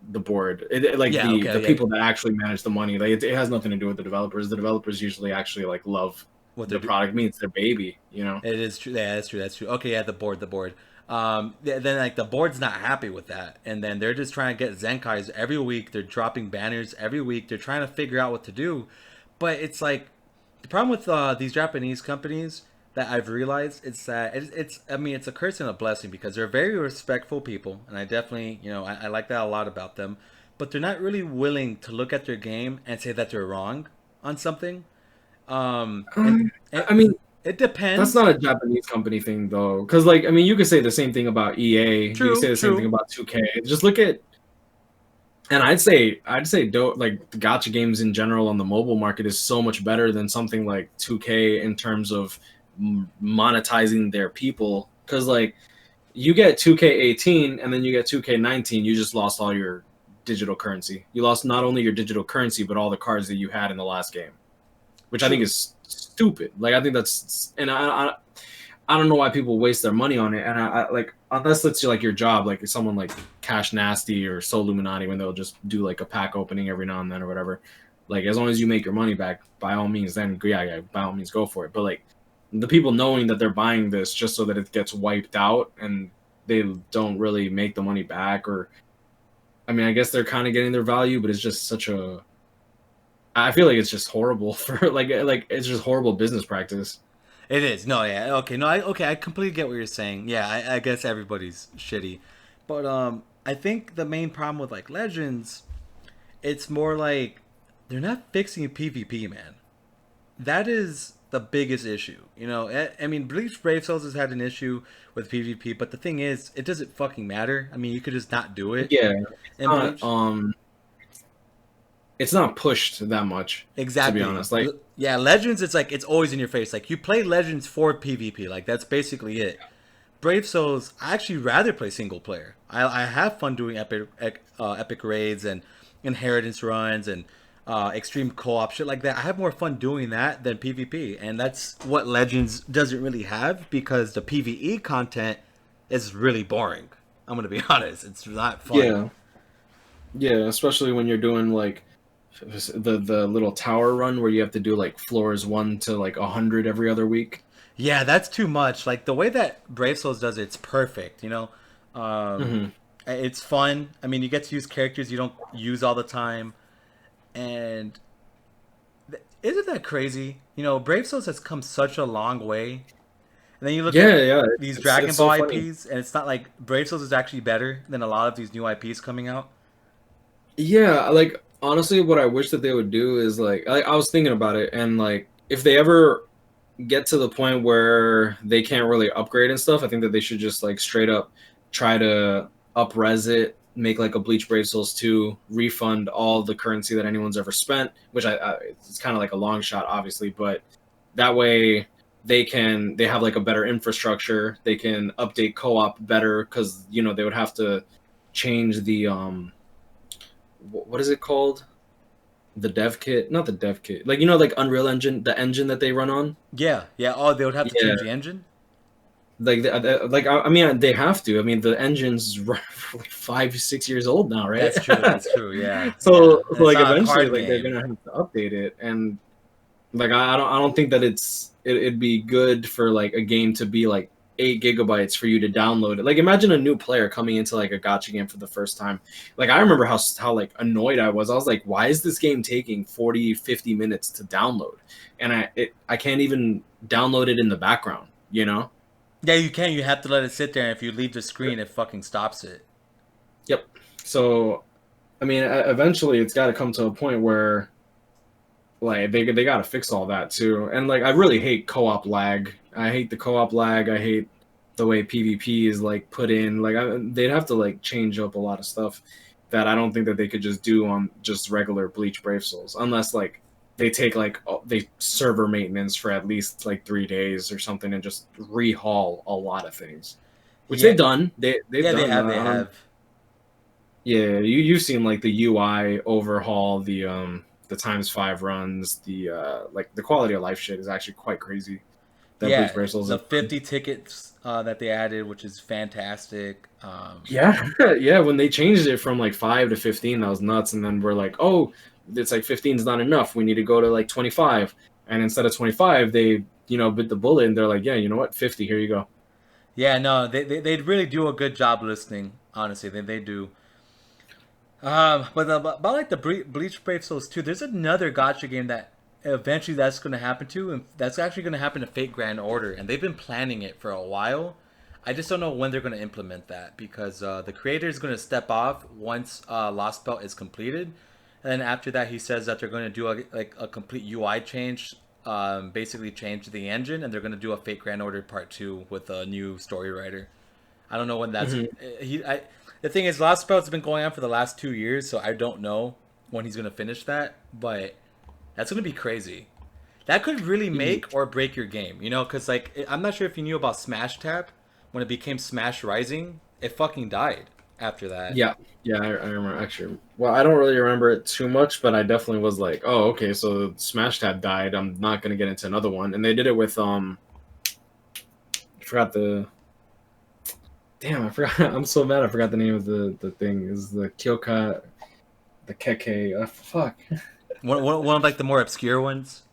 B: board. Like
A: Yeah,
B: the
A: okay, yeah.
B: people that actually manage the money. Like it has nothing to do with the developers. The developers usually actually like love
A: What they're
B: the
A: do-
B: product. I mean, it's their baby. You know.
A: It is true. Yeah, that's true. That's true. Okay, yeah, the board. Then like the board's not happy with that, and then they're just trying to get Zenkais every week. They're dropping banners every week. They're trying to figure out what to do, but it's like the problem with these Japanese companies that I've realized it's that it's I mean it's a curse and a blessing because they're very respectful people, and I definitely I like that a lot about them, but they're not really willing to look at their game and say that they're wrong on something. And
B: I mean,
A: it
B: that's
A: depends.
B: not a Japanese company thing though, because like I mean, you could say the same thing about EA. You could say
A: True,
B: the same thing
A: true.
B: about 2K. Just look at, and like the gotcha games in general on the mobile market is so much better than something like 2K in terms of monetizing their people. Because like you get 2K18 and then you get 2K19, you just lost all your digital currency. You lost not only your digital currency but all the cards that you had in the last game, which I think
A: True.
B: is stupid. Like I think that's, and I don't know why people waste their money on it. And I like unless it's like your job, like someone like Cash Nasty or Soul Illuminati, when they'll just do like a pack opening every now and then or whatever. Like as long as you make your money back, by all means, then yeah, by all means, go for it. But like the people knowing that they're buying this just so that it gets wiped out and they don't really make the money back, or I mean, I guess they're kind of getting their value, but it's just such a. I feel like it's just horrible for like it's just horrible business practice.
A: It is. No, yeah. Okay. No, I completely get what you're saying. Yeah, I guess everybody's shitty. But I think the main problem with like Legends, it's more like they're not fixing PvP, man. That is the biggest issue. I mean, Bleach Brave Souls has had an issue with PvP, but the thing is, it doesn't fucking matter. I mean, you could just not do it
B: Yeah,
A: in
B: not
A: Bleach.
B: it's not pushed that much, to be
A: Exactly.
B: honest. Like,
A: Yeah, Legends, it's like it's always in your face. Like you play Legends for PvP. Like that's basically it. Brave Souls, I actually rather play single player. I have fun doing epic raids and inheritance runs and extreme co-op shit like that. I have more fun doing that than PvP, and that's what Legends doesn't really have because the PvE content is really boring. I'm gonna be honest, it's not fun.
B: yeah, yeah, especially when you're doing like the little tower run where you have to do like floors 1 to like 100 every other week.
A: Yeah, that's too much. Like the way that Brave Souls does it, it's perfect. Um,
B: Hmm.
A: it's fun. I mean, you get to use characters you don't use all the time, and Isn't that crazy? You know, Brave Souls has come such a long way. And then you look at
B: Yeah, yeah,
A: these
B: it's
A: Dragon
B: so
A: Ball
B: funny.
A: IPs, and it's not like Brave Souls is actually better than a lot of these new IPs coming out.
B: Yeah, like honestly, what I wish that they would do is like I was thinking about it, and like if they ever get to the point where they can't really upgrade and stuff, I think that they should just like straight up try to up-res it, make like a Bleach Brave Souls 2, refund all the currency that anyone's ever spent, which it's kind of like a long shot, obviously, but that way they have like a better infrastructure, they can update co-op better because they would have to change the what is it called? The dev kit, not the dev kit, like like Unreal Engine, the engine that they run on.
A: Yeah, yeah. Oh, they would have to
B: Yeah,
A: change the engine.
B: I mean, they have to. I mean, the engine's like 5, 6 years old now, right?
A: That's true. That's true. Yeah, yeah.
B: So
A: And it's
B: like
A: not a
B: eventually,
A: card
B: like they're
A: game.
B: gonna have to update it, and like I don't think that it'd be good for like a game to be like 8 gigabytes for you to download it. Like imagine a new player coming into like a gotcha game for the first time. Like I remember how like annoyed I was. I was like, why is this game taking 40, 50 minutes to download? And I can't even download it in the background, you know?
A: Yeah, you can. You have to let it sit there, and if you leave the screen, it fucking stops it.
B: Yep. So I mean, eventually it's got to come to a point where like they got to fix all that too. And like I really hate co-op lag. I hate the co-op lag. I hate the way PvP is like put in. Like they'd have to like change up a lot of stuff that I don't think that they could just do on just regular Bleach Brave Souls, unless like they take like they server maintenance for at least like 3 days or something and just rehaul a lot of things, which
A: Yeah,
B: they've done. They've
A: yeah. They
B: done.
A: have. They have.
B: Yeah, you've seen like the UI overhaul, the times 5 runs, the like the quality of life shit is actually quite crazy that Bleach
A: Yeah,
B: Brave Souls
A: the
B: has done.
A: 50 tickets that they added, which is fantastic.
B: Yeah, yeah. When they changed it from like 5 to 15, that was nuts. And then we're like, oh, it's like 15 is not enough. We need to go to like 25. And instead of 25, they bit the bullet and they're like, yeah, you know what, 50. Here you go.
A: Yeah, no, they really do a good job listening. Honestly, they do. But about like the Bleach Brave Souls 2, there's another gotcha game that eventually that's going to happen to, and that's actually going to happen to Fate Grand Order, and they've been planning it for a while. I just don't know when they're going to implement that because the creator is going to step off once Lost Belt is completed, and then after that he says that they're going to do a complete UI change, basically change the engine, and they're going to do a Fate Grand Order Part 2 with a new story writer. I don't know when that's
B: Mhm.
A: he. The thing is, Lost Spell's been going on for the last 2 years, so I don't know when he's gonna finish that. But that's gonna be crazy. That could really make or break your game, you know? Because like I'm not sure if you knew about Smash Tap when it became Smash Rising. It fucking died after that.
B: Yeah, yeah, I remember actually. Well, I don't really remember it too much, but I definitely was like, oh, okay, so Smash Tab died. I'm not gonna get into another one, and they did it with I forgot the damn, I forgot. I'm so mad. I forgot the name of the thing. Is the Kyoka, the Keke? Fuck.
A: One of like the more obscure ones.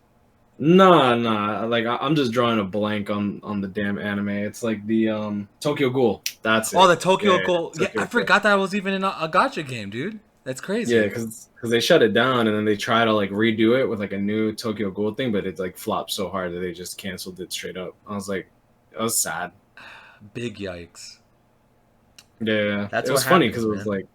B: Nah, nah. Like I'm just drawing a blank on the damn anime. It's like the Tokyo Ghoul. That's
A: Oh,
B: it.
A: the
B: Yeah,
A: Tokyo
B: yeah,
A: Ghoul. Yeah, I
B: Tokyo Ghoul.
A: forgot that was even in a gotcha game, dude. That's
B: Yeah,
A: crazy.
B: because they shut it down and then they try to like redo it with like a new Tokyo Ghoul thing, but it like flopped so hard that they just canceled it straight up. I was like, it was sad.
A: Big yikes.
B: Yeah, it
A: That's what
B: was funny because
A: happens,
B: it was
A: man.
B: like,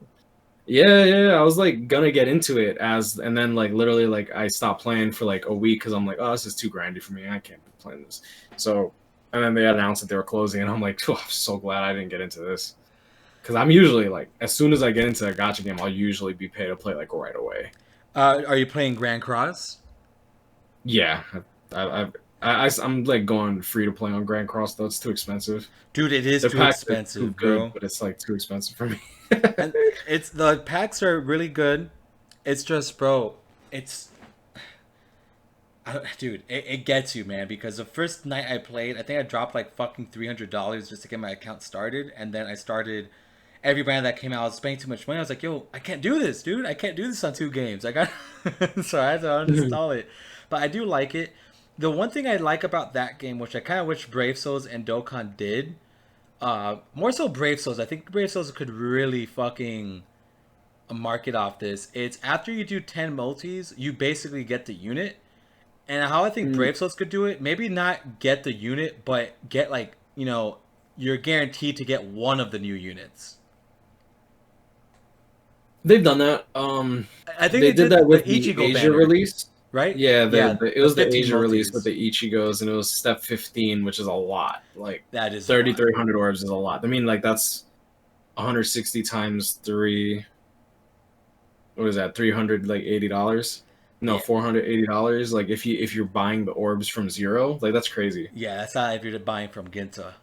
B: yeah. I was like gonna get into it and then like literally like I stopped playing for like a week because I'm like, oh, this is too grindy for me. I can't be playing this. So, and then they announced that they were closing, and I'm like, oh, I'm so glad I didn't get into this because I'm usually like, as soon as I get into a gotcha game, I'll usually be paid to play like right away.
A: Are you playing Grand Cross?
B: Yeah, I, I'm like going free to play on Grand Cross though. It's too expensive.
A: Dude, it is
B: The
A: too
B: packs are too
A: expensive,
B: good,
A: bro.
B: but it's like too expensive for me.
A: And it's the packs are really good. It's just, bro, it's dude, it gets you, man. Because the first night I played, I think I dropped like fucking $300 just to get my account started, and then I started every brand that came out. I was spending too much money. I was like, yo, I can't do this, dude. I can't do this on 2 games. I got so I had to uninstall it. But I do like it. The one thing I like about that game, which I kind of wish Brave Souls and Dokkan did, more so Brave Souls. I think Brave Souls could really fucking market off this. It's after you do 10 multis, you basically get the unit, And how I think
B: Mm,
A: Brave Souls could do it, maybe not get the unit, but get like, you're guaranteed to get one of the new units.
B: they've done that.
A: I think
B: They
A: they
B: did
A: did
B: that
A: the
B: with the
A: Ichigo
B: Asia
A: banner,
B: release.
A: right?
B: Yeah,
A: Yeah,
B: it
A: the
B: was the
A: 15
B: Asia release with
A: multis.
B: the Ichigos, and it was step 15, which is a lot. Like
A: That is a lot.
B: 3,300 orbs is a lot. I mean, like that's 160 times three. What is that? 300 like $80. No,
A: Yeah,
B: $480. Like if you're buying the orbs from zero, like that's crazy.
A: yeah, that's not if you're buying from Ginta.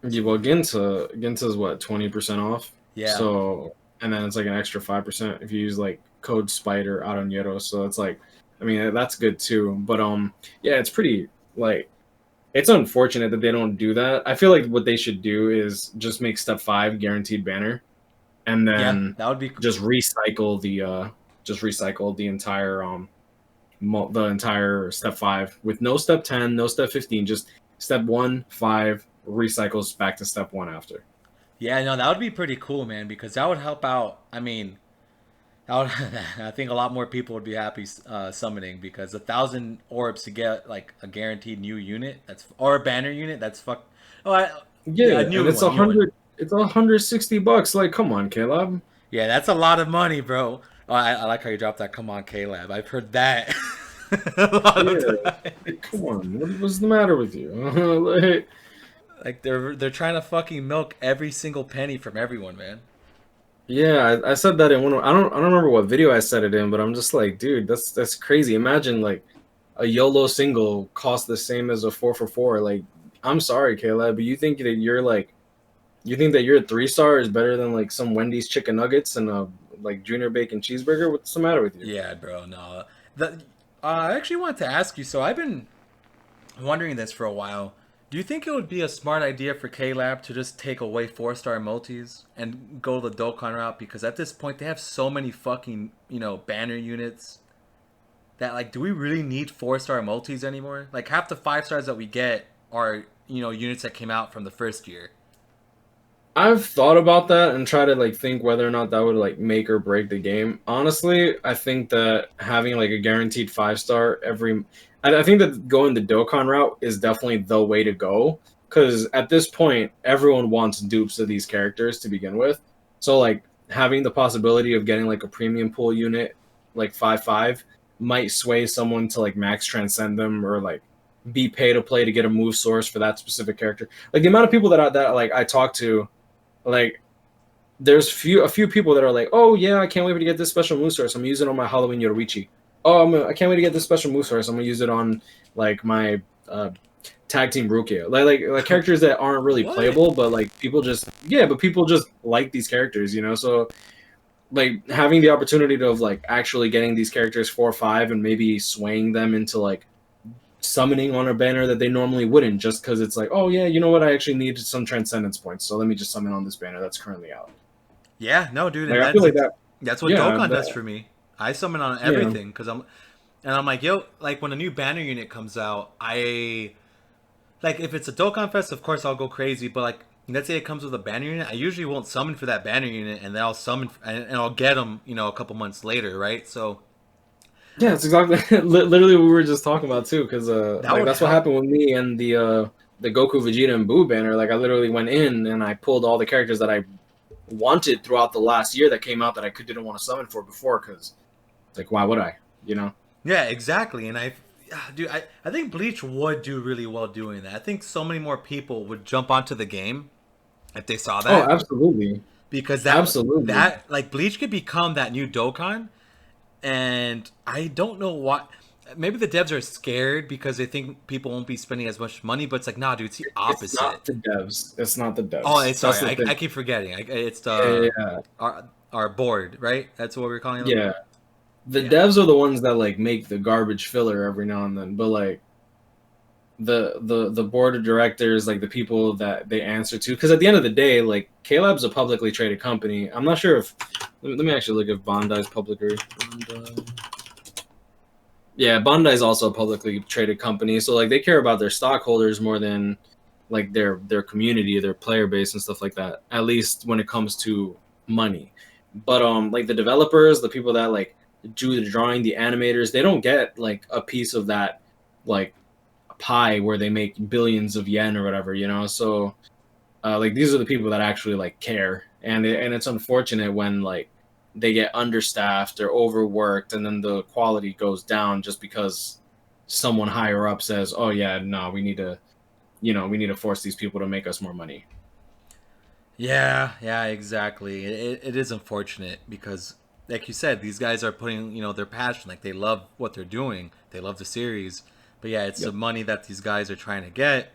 B: Yeah, well, Ginta's what 20% off.
A: Yeah,
B: So and then it's like an extra 5% if you use like code Spider out on Yero. So it's like, I mean that's good too. But yeah, it's pretty like it's unfortunate that they don't do that. I feel like what they should do is just make step 5 guaranteed banner, and
A: yeah,
B: then
A: that would be.
B: just recycle the entire the entire step 5 with no step 10, no step 15, just step 1 5 recycles back to step 1 after.
A: Yeah, no, that would be pretty cool, man, because that would help out. I mean, that would, I think a lot more people would be happy summoning because 1,000 orbs to get like a guaranteed new unit that's or a banner unit that's fuck. Oh, yeah, a
B: Yeah, and
A: new one, new one.
B: it's $160. Like, come on, Caleb.
A: Yeah, that's a lot of money, bro. Oh, I like how you dropped that. Come on, K-Lab. I've heard that a lot
B: Yeah,
A: of
B: like,
A: times.
B: come on. What's the matter with you? Like,
A: Like they're trying to fucking milk every single penny from everyone, man.
B: yeah, I said that in one. I don't remember what video I said it in, but I'm just like, dude, that's crazy. Imagine like a YOLO single costs the same as a 4 for 4. Like, I'm sorry, Caleb, but you think that your 3 star is better than like some Wendy's chicken nuggets and a like junior bacon cheeseburger? What's the matter with you?
A: Yeah, bro. No, the I actually wanted to ask you. So I've been wondering this for a while. Do you think it would be a smart idea for K Lab to just take away 4-star multis and go the Dokkan route? Because at this point they have so many fucking banner units that like, do we really need 4-star multis anymore? Like half the 5 stars that we get are units that came out from the first year.
B: I've thought about that and try to like think whether or not that would like make or break the game. Honestly, I think that having like a guaranteed 5 star I think that going the Dokkan route is definitely the way to go because at this point everyone wants dupes of these characters to begin with. So like having the possibility of getting like a premium pool unit like 5/5 might sway someone to like max transcend them or like be pay to play to get a move source for that specific character. Like the amount of people that like I talk to, like there's a few people that are like, oh yeah, I can't wait to get this special move source. I'm gonna use it on my Halloween Yoruichi. Oh, I can't wait to get this special move source. I'm gonna use it on like my tag team Rukia. Like characters that aren't really
A: What?
B: playable, but like people just like these characters, you know. So like having the opportunity of like actually getting these characters 4/5 and maybe swaying them into like summoning on a banner that they normally wouldn't just because it's like, oh yeah, you know what, I actually need some transcendence points, so let me just summon on this banner that's currently out.
A: Yeah, no, dude,
B: Like
A: and
B: I feel like that,
A: that's what
B: yeah,
A: Dokkan does for me. I summon on
B: yeah,
A: everything because I'm like, yo, like when a new banner unit comes out, I like if it's a Dokkan Fest, of course I'll go crazy. But like, let's say it comes with a banner unit, I usually won't summon for that banner unit, and then I'll summon and I'll get them, a couple months later, right? So
B: yeah. It's exactly literally what we were just talking about too, because
A: that
B: like
A: would
B: that's what
A: help.
B: happened with me and the Goku, Vegeta, and Buu banner. Like I literally went in and I pulled all the characters that I wanted throughout the last year that came out that I didn't want to summon for before, because like why would I, you know?
A: Yeah, exactly. And dude, I think Bleach would do really well doing that. I think so many more people would jump onto the game if they saw
B: Oh,
A: that
B: absolutely,
A: because
B: absolutely.
A: that like Bleach could become that new Dokkan. And I don't know why. Maybe the devs are scared because they think people won't be spending as much money. But it's like, nah, dude, it's the
B: It's
A: opposite.
B: not the devs. It's not the
A: Oh,
B: devs.
A: sorry,
B: That's the thing.
A: I keep forgetting. It's
B: Yeah,
A: the
B: yeah,
A: our board, right? That's what we're calling them.
B: yeah. The
A: Yeah,
B: devs are the ones that like make the garbage filler every now and then, but like the board of directors, like the people that they answer to, because at the end of the day, like Caleb's a publicly traded company. I'm not sure if let me actually look if Bandai's publicly. Yeah, Bandai's also a publicly traded company, so like they care about their stockholders more than like their community, their player base, and stuff like that. At least when it comes to money. But like the developers, the people that like do the drawing, the animators, they don't get like a piece of that like pie where they make billions of yen or whatever, you know. So like these are the people that actually like care, and it's unfortunate when like they get understaffed or overworked, and then the quality goes down just because someone higher up says, "Oh yeah, no, we need to, we need to force these people to make us more money."
A: Yeah, yeah, exactly. It is unfortunate because, like you said, these guys are putting, their passion. Like they love what they're doing. They love the series. But yeah, it's the
B: Yep.
A: money that these guys are trying to get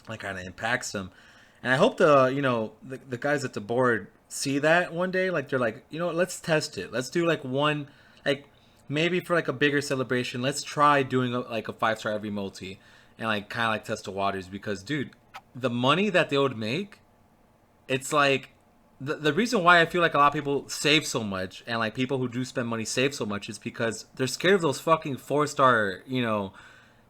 A: that kind of impacts them. And I hope the guys at the board see that one day. Like they're like, what, let's test it. Let's do like one, like maybe for like a bigger celebration. Let's try doing like a 5-star every multi, and like kind of like test the waters because, dude, the money that they would make, it's like the reason why I feel like a lot of people save so much and like people who do spend money save so much is because they're scared of those fucking 4-star,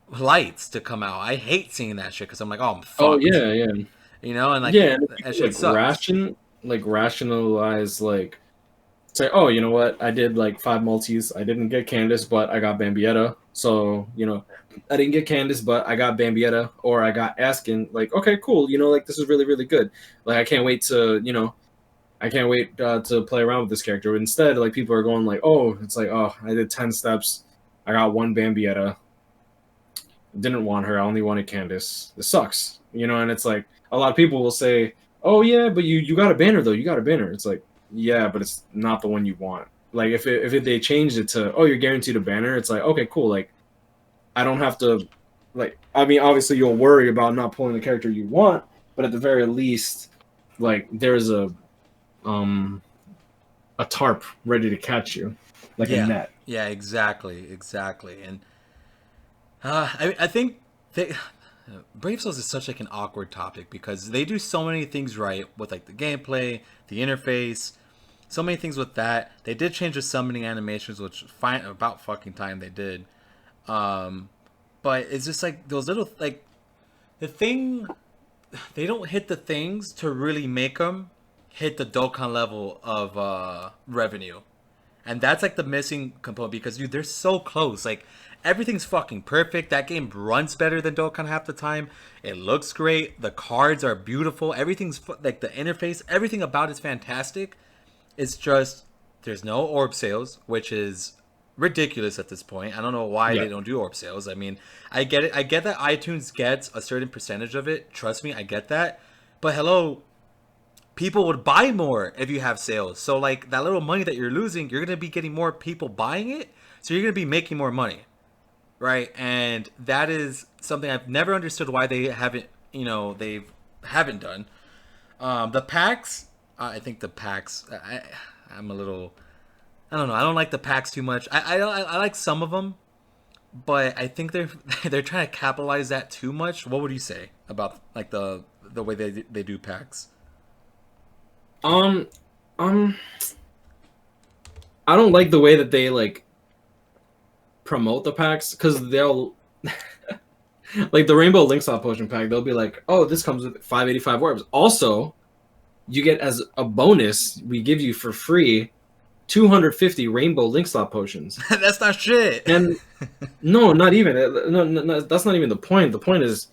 A: lights to come out. I hate seeing that shit because I'm like, oh, I'm
B: Oh
A: fucked,
B: yeah, yeah.
A: and like
B: Yeah, and if
A: that
B: people
A: shit sucks.
B: like rationalize, like say, oh, you know what? I did like five multis. I didn't get Candace, but I got Bambietta. So, I didn't get Candace, but I got Bambietta, or I got Askin. Like, okay, cool. Like this is really, really good. Like, I can't wait to play around with this character. But instead, like people are going like, oh, it's like, oh, I did 10 steps. I got one Bambietta. Didn't want her. I only wanted Candace. This sucks. And it's like a lot of people will say, "Oh yeah, but you got a banner though. You got a banner." It's like, yeah, but it's not the one you want. Like if they changed it to, "Oh, you're guaranteed a banner," it's like, okay, cool. Like I don't have to. Like I mean, obviously you'll worry about not pulling the character you want, but at the very least, like there's um a tarp ready to catch you, like a
A: Yeah,
B: net.
A: yeah, exactly, exactly. And I think they, Brave Souls is such like an awkward topic because they do so many things right with like the gameplay, the interface, so many things with that. They did change the summoning animations, which fine about fucking time they did. Um, but it's just like those little like the thing they don't hit the things to really make them hit the Dokkan level of revenue. And that's like the missing component because dude, they're so close. Like everything's fucking perfect. That game runs better than Dokkan half the time. It looks great. The cards are beautiful. Everything's like the interface. Everything about it's fantastic. It's just there's no orb sales, which is ridiculous at this point. I don't know why
B: Yeah.
A: they don't do orb sales. I mean, I get it. I get that iTunes gets a certain percentage of it. Trust me, I get that. But hello, people would buy more if you have sales. So like that little money that you're losing, you're gonna be getting more people buying it. So you're gonna be making more money, right? And that is something I've never understood why they haven't, they haven't done. The packs, I think the packs, I'm a little, I don't know. I don't like the packs too much. I like some of them, but I think they're they're trying to capitalize that too much. What would you say about like the way they do packs?
B: Um. Um. I don't like the way that they like promote the packs because they'll like the Rainbow Link Slot Potion pack. They'll be like, "Oh, this comes with 585 orbs. Also, you get as a bonus, we give you for free 250 Rainbow Link Slot Potions."
A: That's not shit.
B: And no, not even. No, that's not even the point. The point is,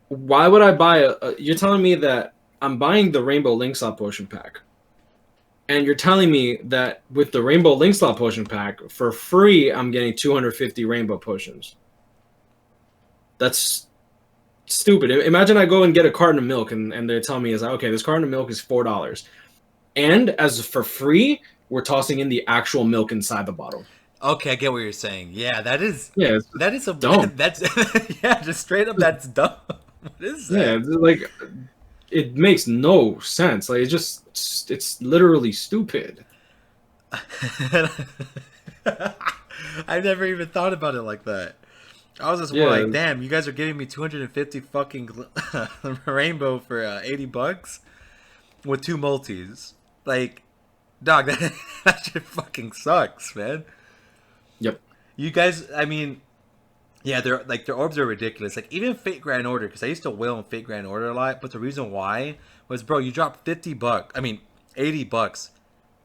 B: why would I buy you're telling me that I'm buying the Rainbow Link Slot Potion pack, and you're telling me that with the Rainbow Link Slot Potion pack for free, I'm getting 250 Rainbow Potions. That's stupid. Imagine I go and get a carton of milk, and they tell me, is like, okay, this carton of milk is $4, and as for free, we're tossing in the actual milk inside the bottle.
A: Okay, I get what you're saying. Yeah, that is
B: Yeah, it's just
A: that is a
B: dumb.
A: that's yeah, just straight up that's dumb. What is
B: Yeah,
A: that?
B: it's like it makes no sense. Like it's literally stupid.
A: I've never even thought about it like that. I was just more
B: Yeah,
A: like, damn, you guys are giving me 250 fucking rainbow for $80 with two multis. Like, dog, that shit fucking sucks, man.
B: yep.
A: You guys, I mean, yeah, they're like their orbs are ridiculous. Like even Fate Grand Order, because I used to whale on Fate Grand Order a lot. But the reason why was, bro, you dropped $50. I mean, $80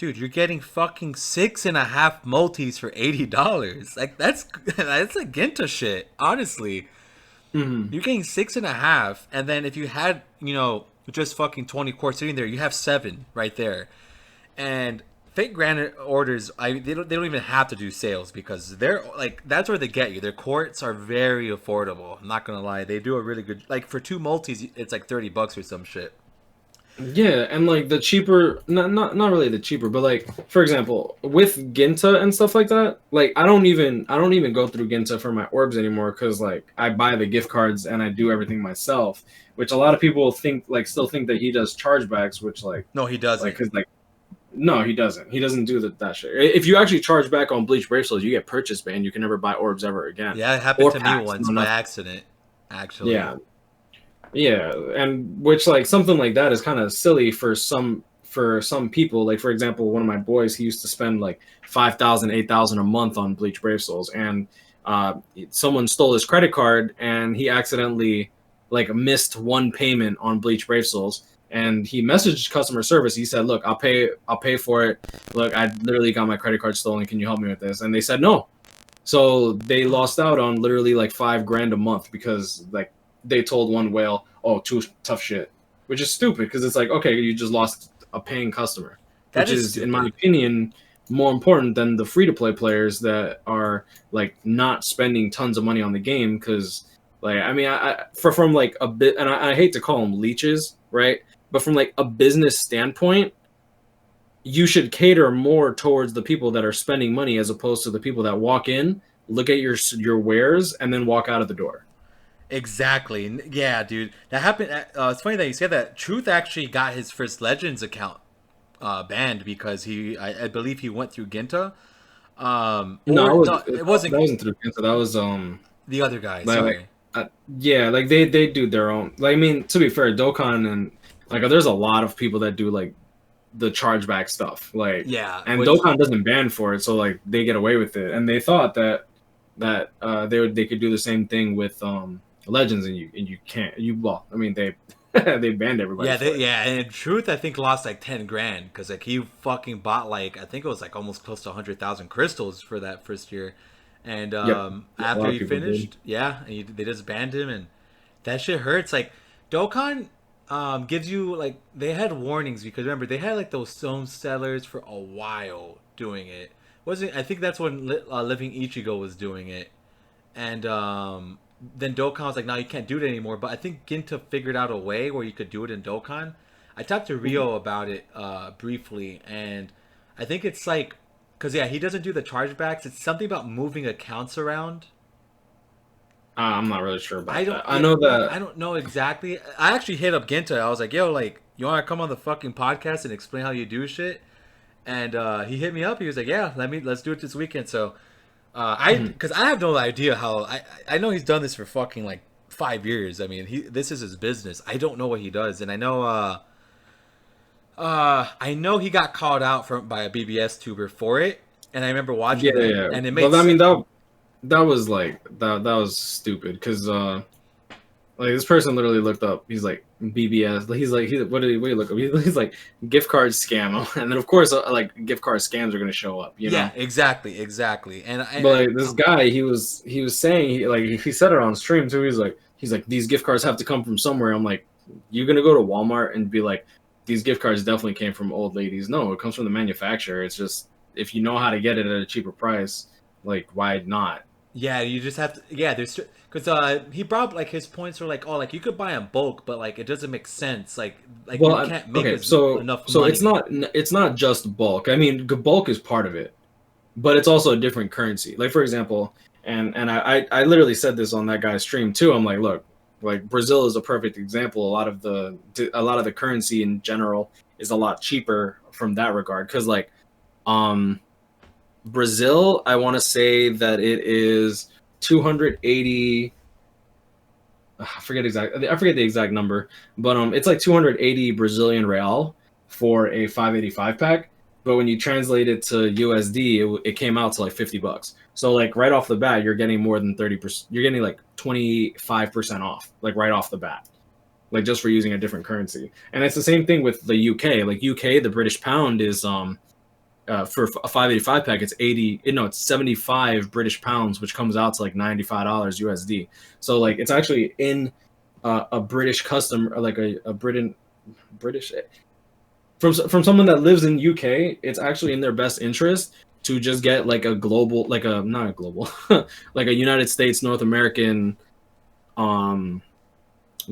A: Dude, you're getting fucking 6.5 multis for $80. Like that's a Ginta shit. Honestly,
B: Hmm.
A: you're getting 6.5, and then if you had just fucking 20 quarts sitting there, you have seven right there. And fake granite orders, they don't even have to do sales because they're like that's where they get you. Their quartz are very affordable. I'm not gonna lie, they do a really good like for two multis, it's like $30 or some shit.
B: Yeah, and like the cheaper, not really the cheaper, but like for example, with Ginta and stuff like that, like I don't even go through Ginta for my orbs anymore because like I buy the gift cards and I do everything myself, which a lot of people think like still think that he does chargebacks, which
A: No, he
B: like
A: doesn't.
B: because like no, he doesn't. He doesn't do that shit. If you actually charge back on Bleach bracelets, you get purchase ban. You can never buy orbs ever again,
A: Yeah, it happened
B: or
A: to me
B: packs.
A: once
B: No,
A: by
B: nothing.
A: accident, actually.
B: Yeah, yeah, and which like something like that is kind of silly for some people. Like for example, one of my boys, he used to spend like 5,000, 8,000 a month on Bleach Brave Souls, and someone stole his credit card, and he accidentally like missed one payment on Bleach Brave Souls, and he messaged customer service. He said, "Look, I'll pay for it. Look, I literally got my credit card stolen. Can you help me with this?" And they said no. So they lost out on literally like 5 grand a month because like they told one whale, "Oh, too tough shit," which is stupid because it's like, okay, you just lost a paying customer,
A: That
B: which
A: is
B: is, in my
A: stupid.
B: opinion, more important than the free to play players that are like not spending tons of money on the game. Because like, I mean, from like a bit, and I hate to call them leeches, right? But from like a business standpoint, you should cater more towards the people that are spending money as opposed to the people that walk in, look at your wares, and then walk out of the door.
A: Exactly. Yeah, dude. That happened. It's funny that you said that. Truth actually got his first Legends account banned because I believe he went through Ginta.
B: No, I
A: Or
B: was
A: no, it wasn't
B: that wasn't through Kenta. That was
A: the other guy.
B: like
A: Sorry.
B: yeah, like they do their own. Like I mean, to be fair, Dokkan and like there's a lot of people that do like the chargeback stuff. Like
A: Yeah,
B: and
A: which
B: Dokkan doesn't ban for it, so like they get away with it. And they thought that they could do the same thing with Legends, and you can't. You well, I mean they they banned everybody for it.
A: yeah, and Truth I think lost like 10 grand because like he fucking bought like I think it was like almost close to 100,000 crystals for that first year, and
B: Yep, a
A: after
B: lot of
A: he
B: people did.
A: finished, yeah, and they just banned him, and that shit hurts. Like Dokkan gives you like they had warnings because remember they had like those stone sellers for a while doing it. Wasn't I think that's when Living Ichigo was doing it, and then Dokkan was like, "No, you can't do it anymore." But I think Ginta figured out a way where you could do it in Dokkan. I talked to Rio about it briefly, and I think it's like, cause yeah, he doesn't do the chargebacks. It's something about moving accounts around.
B: I'm not really sure
A: I
B: about
A: don't,
B: that. I
A: yeah,
B: know
A: I
B: that.
A: don't know exactly. I actually hit up Ginta. I was like, "Yo, like, you want to come on the fucking podcast and explain how you do shit?" And he hit me up. He was like, "Yeah, let's do it this weekend." So
B: Mhm.
A: because I have no idea how I know he's done this for fucking like 5 years. I mean, this is his business. I don't know what he does, and I know he got called out from by a BBS tuber for it, and I remember
B: Yeah,
A: watching
B: yeah,
A: that,
B: yeah.
A: and it made
B: But I mean that was like that was stupid because like this person literally looked up. He's like BBS. What did he look up? He's like gift card scam, and then of course like gift card scams are gonna show up, you
A: yeah,
B: know.
A: exactly, and
B: But like this guy, he was saying he said it on stream too. He's like these gift cards have to come from somewhere. I'm like, you gonna go to Walmart and be like, these gift cards definitely came from old ladies? No, it comes from the manufacturer. It's just if you know how to get it at a cheaper price, like why not?
A: yeah, you just have to yeah. There's because he brought up, like his points were like, oh, like you could buy in bulk, but like it doesn't make sense. Like
B: Well,
A: you can't make
B: okay,
A: as
B: so
A: enough
B: so it's
A: money.
B: not it's not just bulk. I mean, bulk is part of it, but it's also a different currency. Like for example, and I literally said this on that guy's stream too. I'm like, look, like Brazil is a perfect example. A lot of the currency in general is a lot cheaper from that regard because like um Brazil, I want to say that it is 280. I forget the exact number, but it's like 280 Brazilian real for a 585 pack. But when you translate it to USD, it came out to like $50. So like right off the bat, you're getting more than 30%. You're getting like 25% off, like right off the bat, like just for using a different currency. And it's the same thing with the UK. Like UK, the British pound is for a 585 pack, it's 80. No, it's 75 British pounds, which comes out to like $95 USD. So like it's actually in a British custom, or like a British from someone that lives in UK. It's actually in their best interest to just get like a global, like a not a global, like a United States North American um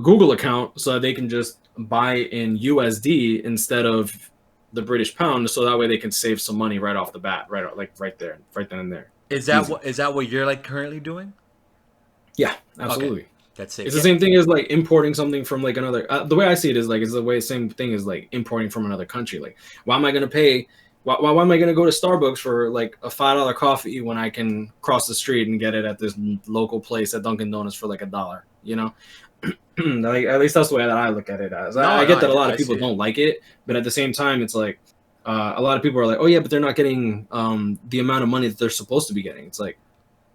B: Google account, so that they can just buy in USD instead of the British pound, so that way they can save some money right off the bat, right there, right then and there.
A: Is that
B: Easy.
A: what you're like currently doing?
B: Yeah,
A: Okay,
B: absolutely.
A: that's sick.
B: It's the
A: Yeah,
B: same thing as like importing something from like another. The way I see it is like it's the way same thing as like importing from another country. Like, why am I gonna pay? Why am I gonna go to Starbucks for like a $5 coffee when I can cross the street and get it at this local place at Dunkin' Donuts for like $1? You know, like at least that's the way that I look at it as.
A: no,
B: I
A: no,
B: get that a lot of
A: I
B: people
A: see it.
B: don't like it, but at the same time, it's like a lot of people are like, oh yeah, but they're not getting the amount of money that they're supposed to be getting. It's like,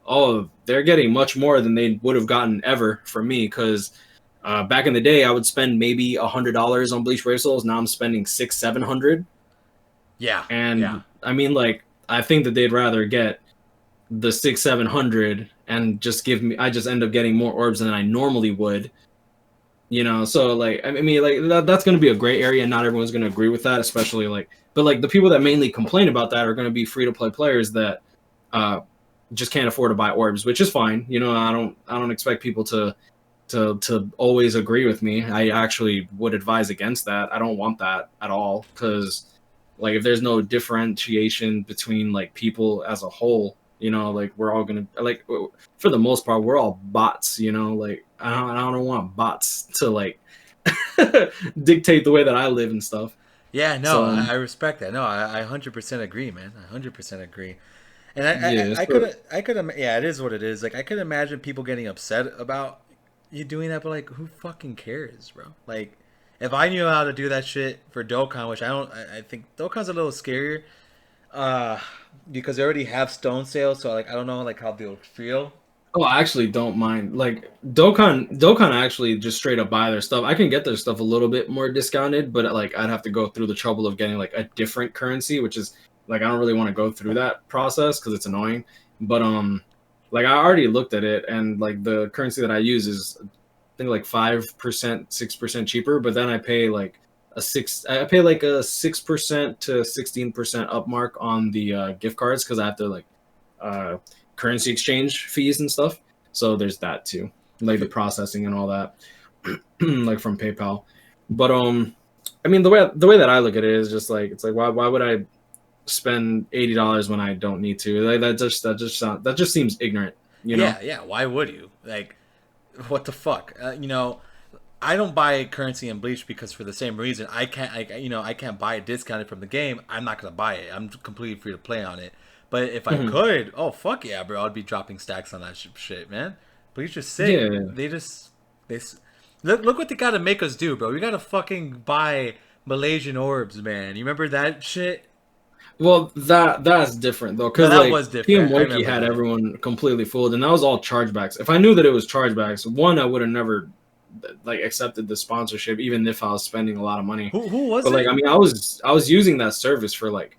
B: oh, they're getting much more than they would have gotten ever from me, because back in the day, I would spend maybe $100 on bleach brave souls. Now I'm spending 600, 700,
A: Yeah, yeah,
B: and I mean, like, I think that they'd rather get the 600, 700 and just give me. I just end up getting more orbs than I normally would. So like, I mean, like that's going to be a gray area, and not everyone's going to agree with that, especially like, but like the people that mainly complain about that are going to be free to play players that uh, just can't afford to buy orbs, which is fine. I don't expect people to always agree with me. I actually would advise against that. I don't want that at all, because like if there's no differentiation between like people as a whole, like we're all gonna like for the most part we're all bots. Like I don't want bots to like dictate the way that I live and stuff.
A: yeah. No,
B: So
A: I respect that. No, I 100% agree, man. I 100% agree. And
B: yeah,
A: I
B: so
A: could yeah, it is what it is. Like I could imagine people getting upset about you doing that, but like who fucking cares, bro? Like if I knew how to do that shit for Dokkan, which I don't, I think Dokkan's a little scarier, uh, because they already have stone sales, so like I don't know like how they'll feel.
B: oh, I actually don't mind. Like Dokkan actually just straight up buy their stuff. I can get their stuff a little bit more discounted, but like I'd have to go through the trouble of getting like a different currency, which is like I don't really want to go through that process because it's annoying. But like I already looked at it, and like the currency that I use is I think like 5%, 6% cheaper, but then I pay like a 6% to 16% upmark on the gift cards, because I have to like uh currency exchange fees and stuff. So there's that too, like the processing and all that, like from PayPal. But I mean the way that I look at it is just like, it's like, why would I spend $80 when I don't need to? Like that just seems ignorant, you know?
A: Yeah, yeah. Why would you? Like, what the fuck? I don't buy currency in Bleach because for the same reason I can't like I can't buy it discounted from the game. I'm not gonna buy it. I'm completely free to play on it. But if I
B: Mhm.
A: could, oh fuck yeah, bro, I'd be dropping stacks on that shit, man. Bleach is sick.
B: Yeah.
A: They look what they gotta make us do, bro. We gotta fucking buy Malaysian orbs, man. You remember that shit?
B: Well, that's different though,
A: No,
B: because
A: that
B: like
A: was
B: PM
A: different. I
B: Wiki
A: remember
B: had
A: that.
B: everyone completely fooled, and that was all chargebacks. If I knew that it was chargebacks, one, I would have never like accepted the sponsorship, even if I was spending a lot of money.
A: Who was
B: But like,
A: it?
B: I mean, I was using that service for like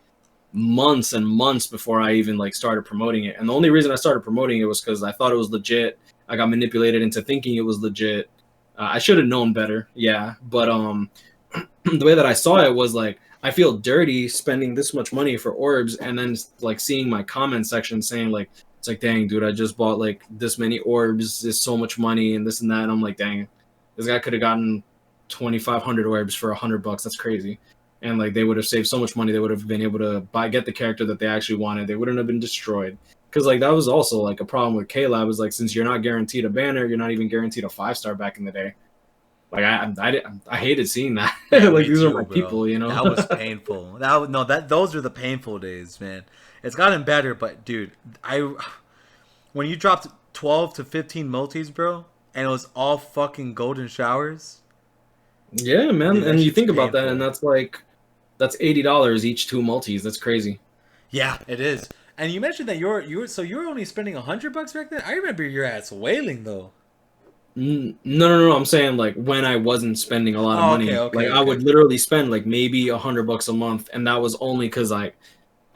B: months and months before I even like started promoting it. And the only reason I started promoting it was because I thought it was legit. I got manipulated into thinking it was legit. I should have known better, yeah. But the way that I saw it was like, I feel dirty spending this much money for orbs, and then like seeing my comment section saying like, it's like, dang dude, I just bought like this many orbs, is so much money and this and that. And I'm like, dang, this guy could have gotten 2,500 orbs for $100. That's crazy. And like they would have saved so much money. They would have been able to get the character that they actually wanted. They wouldn't have been destroyed. Because like that was also like a problem with K-Lab, was like, since you're not guaranteed a banner, you're not even guaranteed a 5-star back in the day. Like I hated seeing that.
A: Yeah,
B: Like
A: me
B: these are
A: too,
B: my
A: bro.
B: people, you know.
A: That was painful. No, that those were the painful days, man. It's gotten better, but dude, I when you dropped 12 to 15 multis, bro, and it was all fucking golden showers,
B: Yeah, man.
A: dude, that
B: And you
A: shit's
B: think about that, and
A: painful.
B: that's $80 each two multis. That's crazy.
A: Yeah, it is. And you mentioned that you're only spending $100 back then. I remember your ass wailing though.
B: No, no, no. I'm saying like when I wasn't spending a lot of
A: Oh, okay,
B: money,
A: okay,
B: like I
A: okay.
B: would literally spend like maybe $100 a month, and that was only because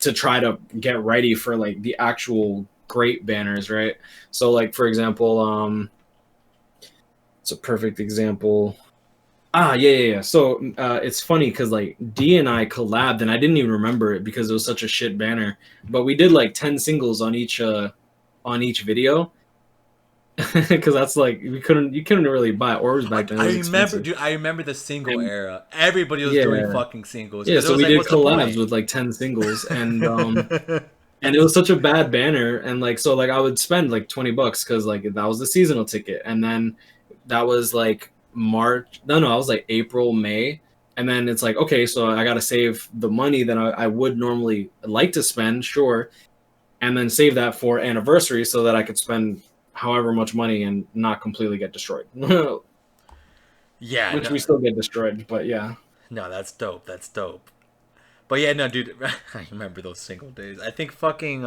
B: to try to get ready for like the actual great banners, right? So like for example, it's a perfect example. Yeah. So it's funny because like D and I collabed, and I didn't even remember it because it was such a shit banner. But we did like 10 singles on each video because that's like you couldn't really buy orbs back then. It
A: I
B: was
A: remember,
B: expensive.
A: dude. I remember the single
B: And
A: era. Everybody was doing
B: yeah,
A: fucking singles
B: yeah.
A: because it
B: So
A: was
B: we
A: like,
B: did
A: what's the
B: collabs
A: point?
B: with like 10 singles, and it was such a bad banner, and like so like I would spend like $20 because like that was the seasonal ticket, and then that was like March. No, I was like April, May, and then it's like okay, so I got to save the money that I would normally like to spend, sure, and then save that for anniversary so that I could spend however much money and not completely get destroyed,
A: Yeah,
B: which
A: no,
B: we still get destroyed, but yeah.
A: no, that's dope. That's dope. But yeah, no, dude. I remember those single days. I think fucking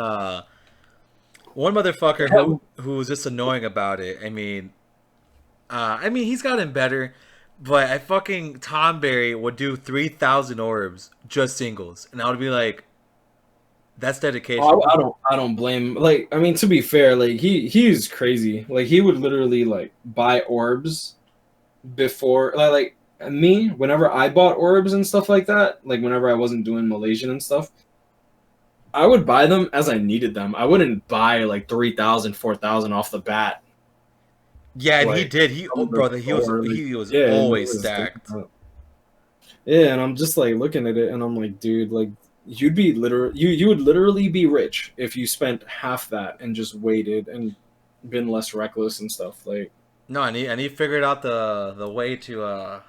A: one motherfucker who was just annoying about it. I mean, he's gotten better, but I fucking Tom Berry would do 3,000 orbs just singles, and I would be like, that's dedication.
B: Oh, I don't blame. Like, I mean, to be fair, like he's crazy. Like, he would literally like buy orbs before, me. Whenever I bought orbs and stuff like that, like whenever I wasn't doing Malaysian and stuff, I would buy them as I needed them. I wouldn't buy like 3,000, 4,000 off the bat.
A: Yeah, and he
B: Like,
A: did. He, oh, brother, he was
B: yeah, and it
A: always
B: was
A: stacked.
B: yeah, and I'm just like looking at it, and I'm like, dude, like you would literally be rich if you spent half that and just waited and been less reckless and stuff. Like,
A: No, and he figured out the way to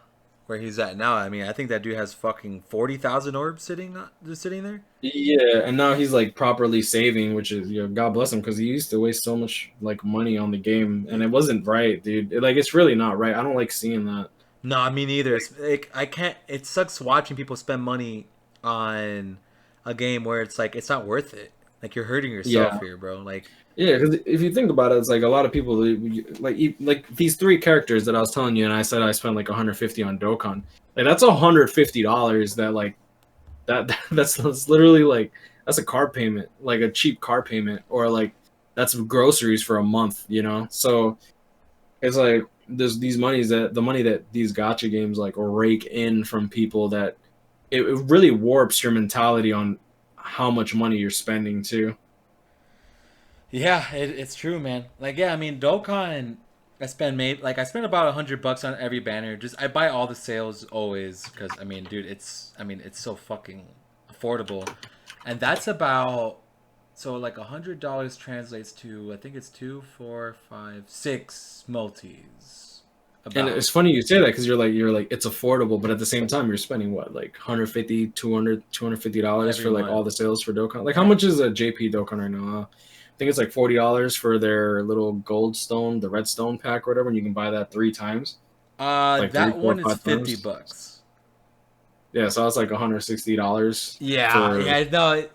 A: where he's at now. I mean, I think that dude has fucking 40,000 orbs just sitting there.
B: yeah, and now he's like properly saving, which is, God bless him, because he used to waste so much like money on the game, and it wasn't right, dude. Like, it's really not right. I don't like seeing that.
A: No, I mean neither. It's like I can't. It sucks watching people spend money on a game where it's like it's not worth it. Like you're hurting yourself
B: Yeah,
A: here, bro. Like
B: yeah, because if you think about it, it's like a lot of people like these three characters that I was telling you, and I said I spent like 150 on Dokkan. Like, that's $150 that like that's literally like that's a car payment, like a cheap car payment, or like that's groceries for a month, you know. So it's like there's these monies that the money that these gotcha games like rake in from people that it really warps your mentality on how much money you're spending too.
A: yeah, it's true, man. Like yeah, I mean Dokkan. I spend about $100 on every banner. Just I buy all the sales always because I mean, dude, it's so fucking affordable, and that's about so like $100 translates to I think it's 2, 4, 5, 6 multis.
B: And
A: About
B: it's funny you say that because you're like it's affordable, but at the same time you're spending what, like 150, 200, $250
A: every
B: for like
A: month.
B: all the sales for Dokkan. Like, how
A: Yeah.
B: much is a JP Dokkan right now? I think it's like $40 for their little gold stone, the red stone pack or whatever, and you can buy that 3 times, like three,
A: That
B: four,
A: one is
B: five
A: 50
B: times.
A: bucks.
B: Yeah, so that's like $160
A: Yeah,
B: for
A: yeah. No,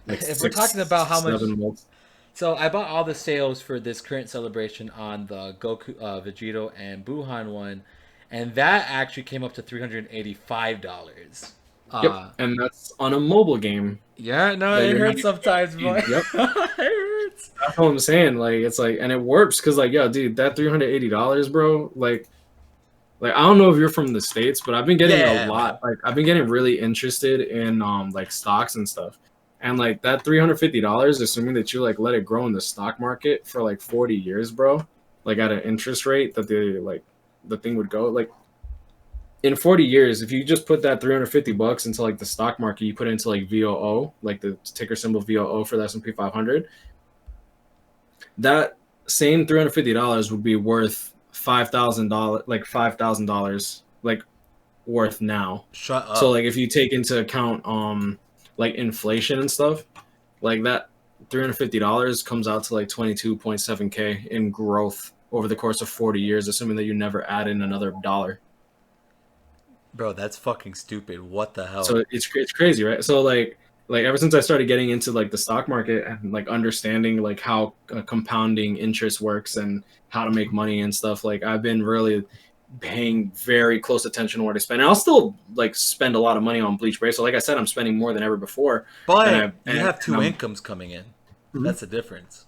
B: like
A: if we're talking about how much,
B: 6, 7 months.
A: so I bought all the sales for this current celebration on the Goku, Vegito, and Buhan one, and that actually came up to $385.
B: Yep, and that's on a mobile game
A: Yeah, no,
B: that
A: it
B: you're not
A: hurts
B: even
A: sometimes, boy.
B: guaranteed. Yep.
A: It hurts.
B: That's what I'm saying. Like, it's like, and it works because, like, yo, dude, that $380, bro. Like, I don't know if you're from the States, but I've been getting a
A: Yeah,
B: lot.
A: man.
B: Like, I've been getting really interested in like stocks and stuff. And like that $350, assuming that you like let it grow in the stock market for like 40 years, bro. Like, at an interest rate that the thing would go like in 40 years, if you just put that $350 into like the stock market, you put it into like VOO, like the ticker symbol VOO for the S&P 500, that same $350 would be worth $5,000, like $5,000, like worth now.
A: Shut
B: So
A: up,
B: like if you take into account like inflation and stuff, like that $350 comes out to like 22.7K in growth over the course of 40 years, assuming that you never add in another dollar.
A: bro. That's fucking stupid. What the hell?
B: So it's crazy, right? So like ever since I started getting into like the stock market and like understanding like how compounding interest works and how to make money and stuff, like I've been really paying very close attention to what I spend. And I'll still like spend a lot of money on Bleach Brave. So like I said, I'm spending more than ever before, and
A: But
B: I
A: you have
B: and
A: two
B: I'm
A: incomes coming in.
B: Mhm.
A: That's the difference.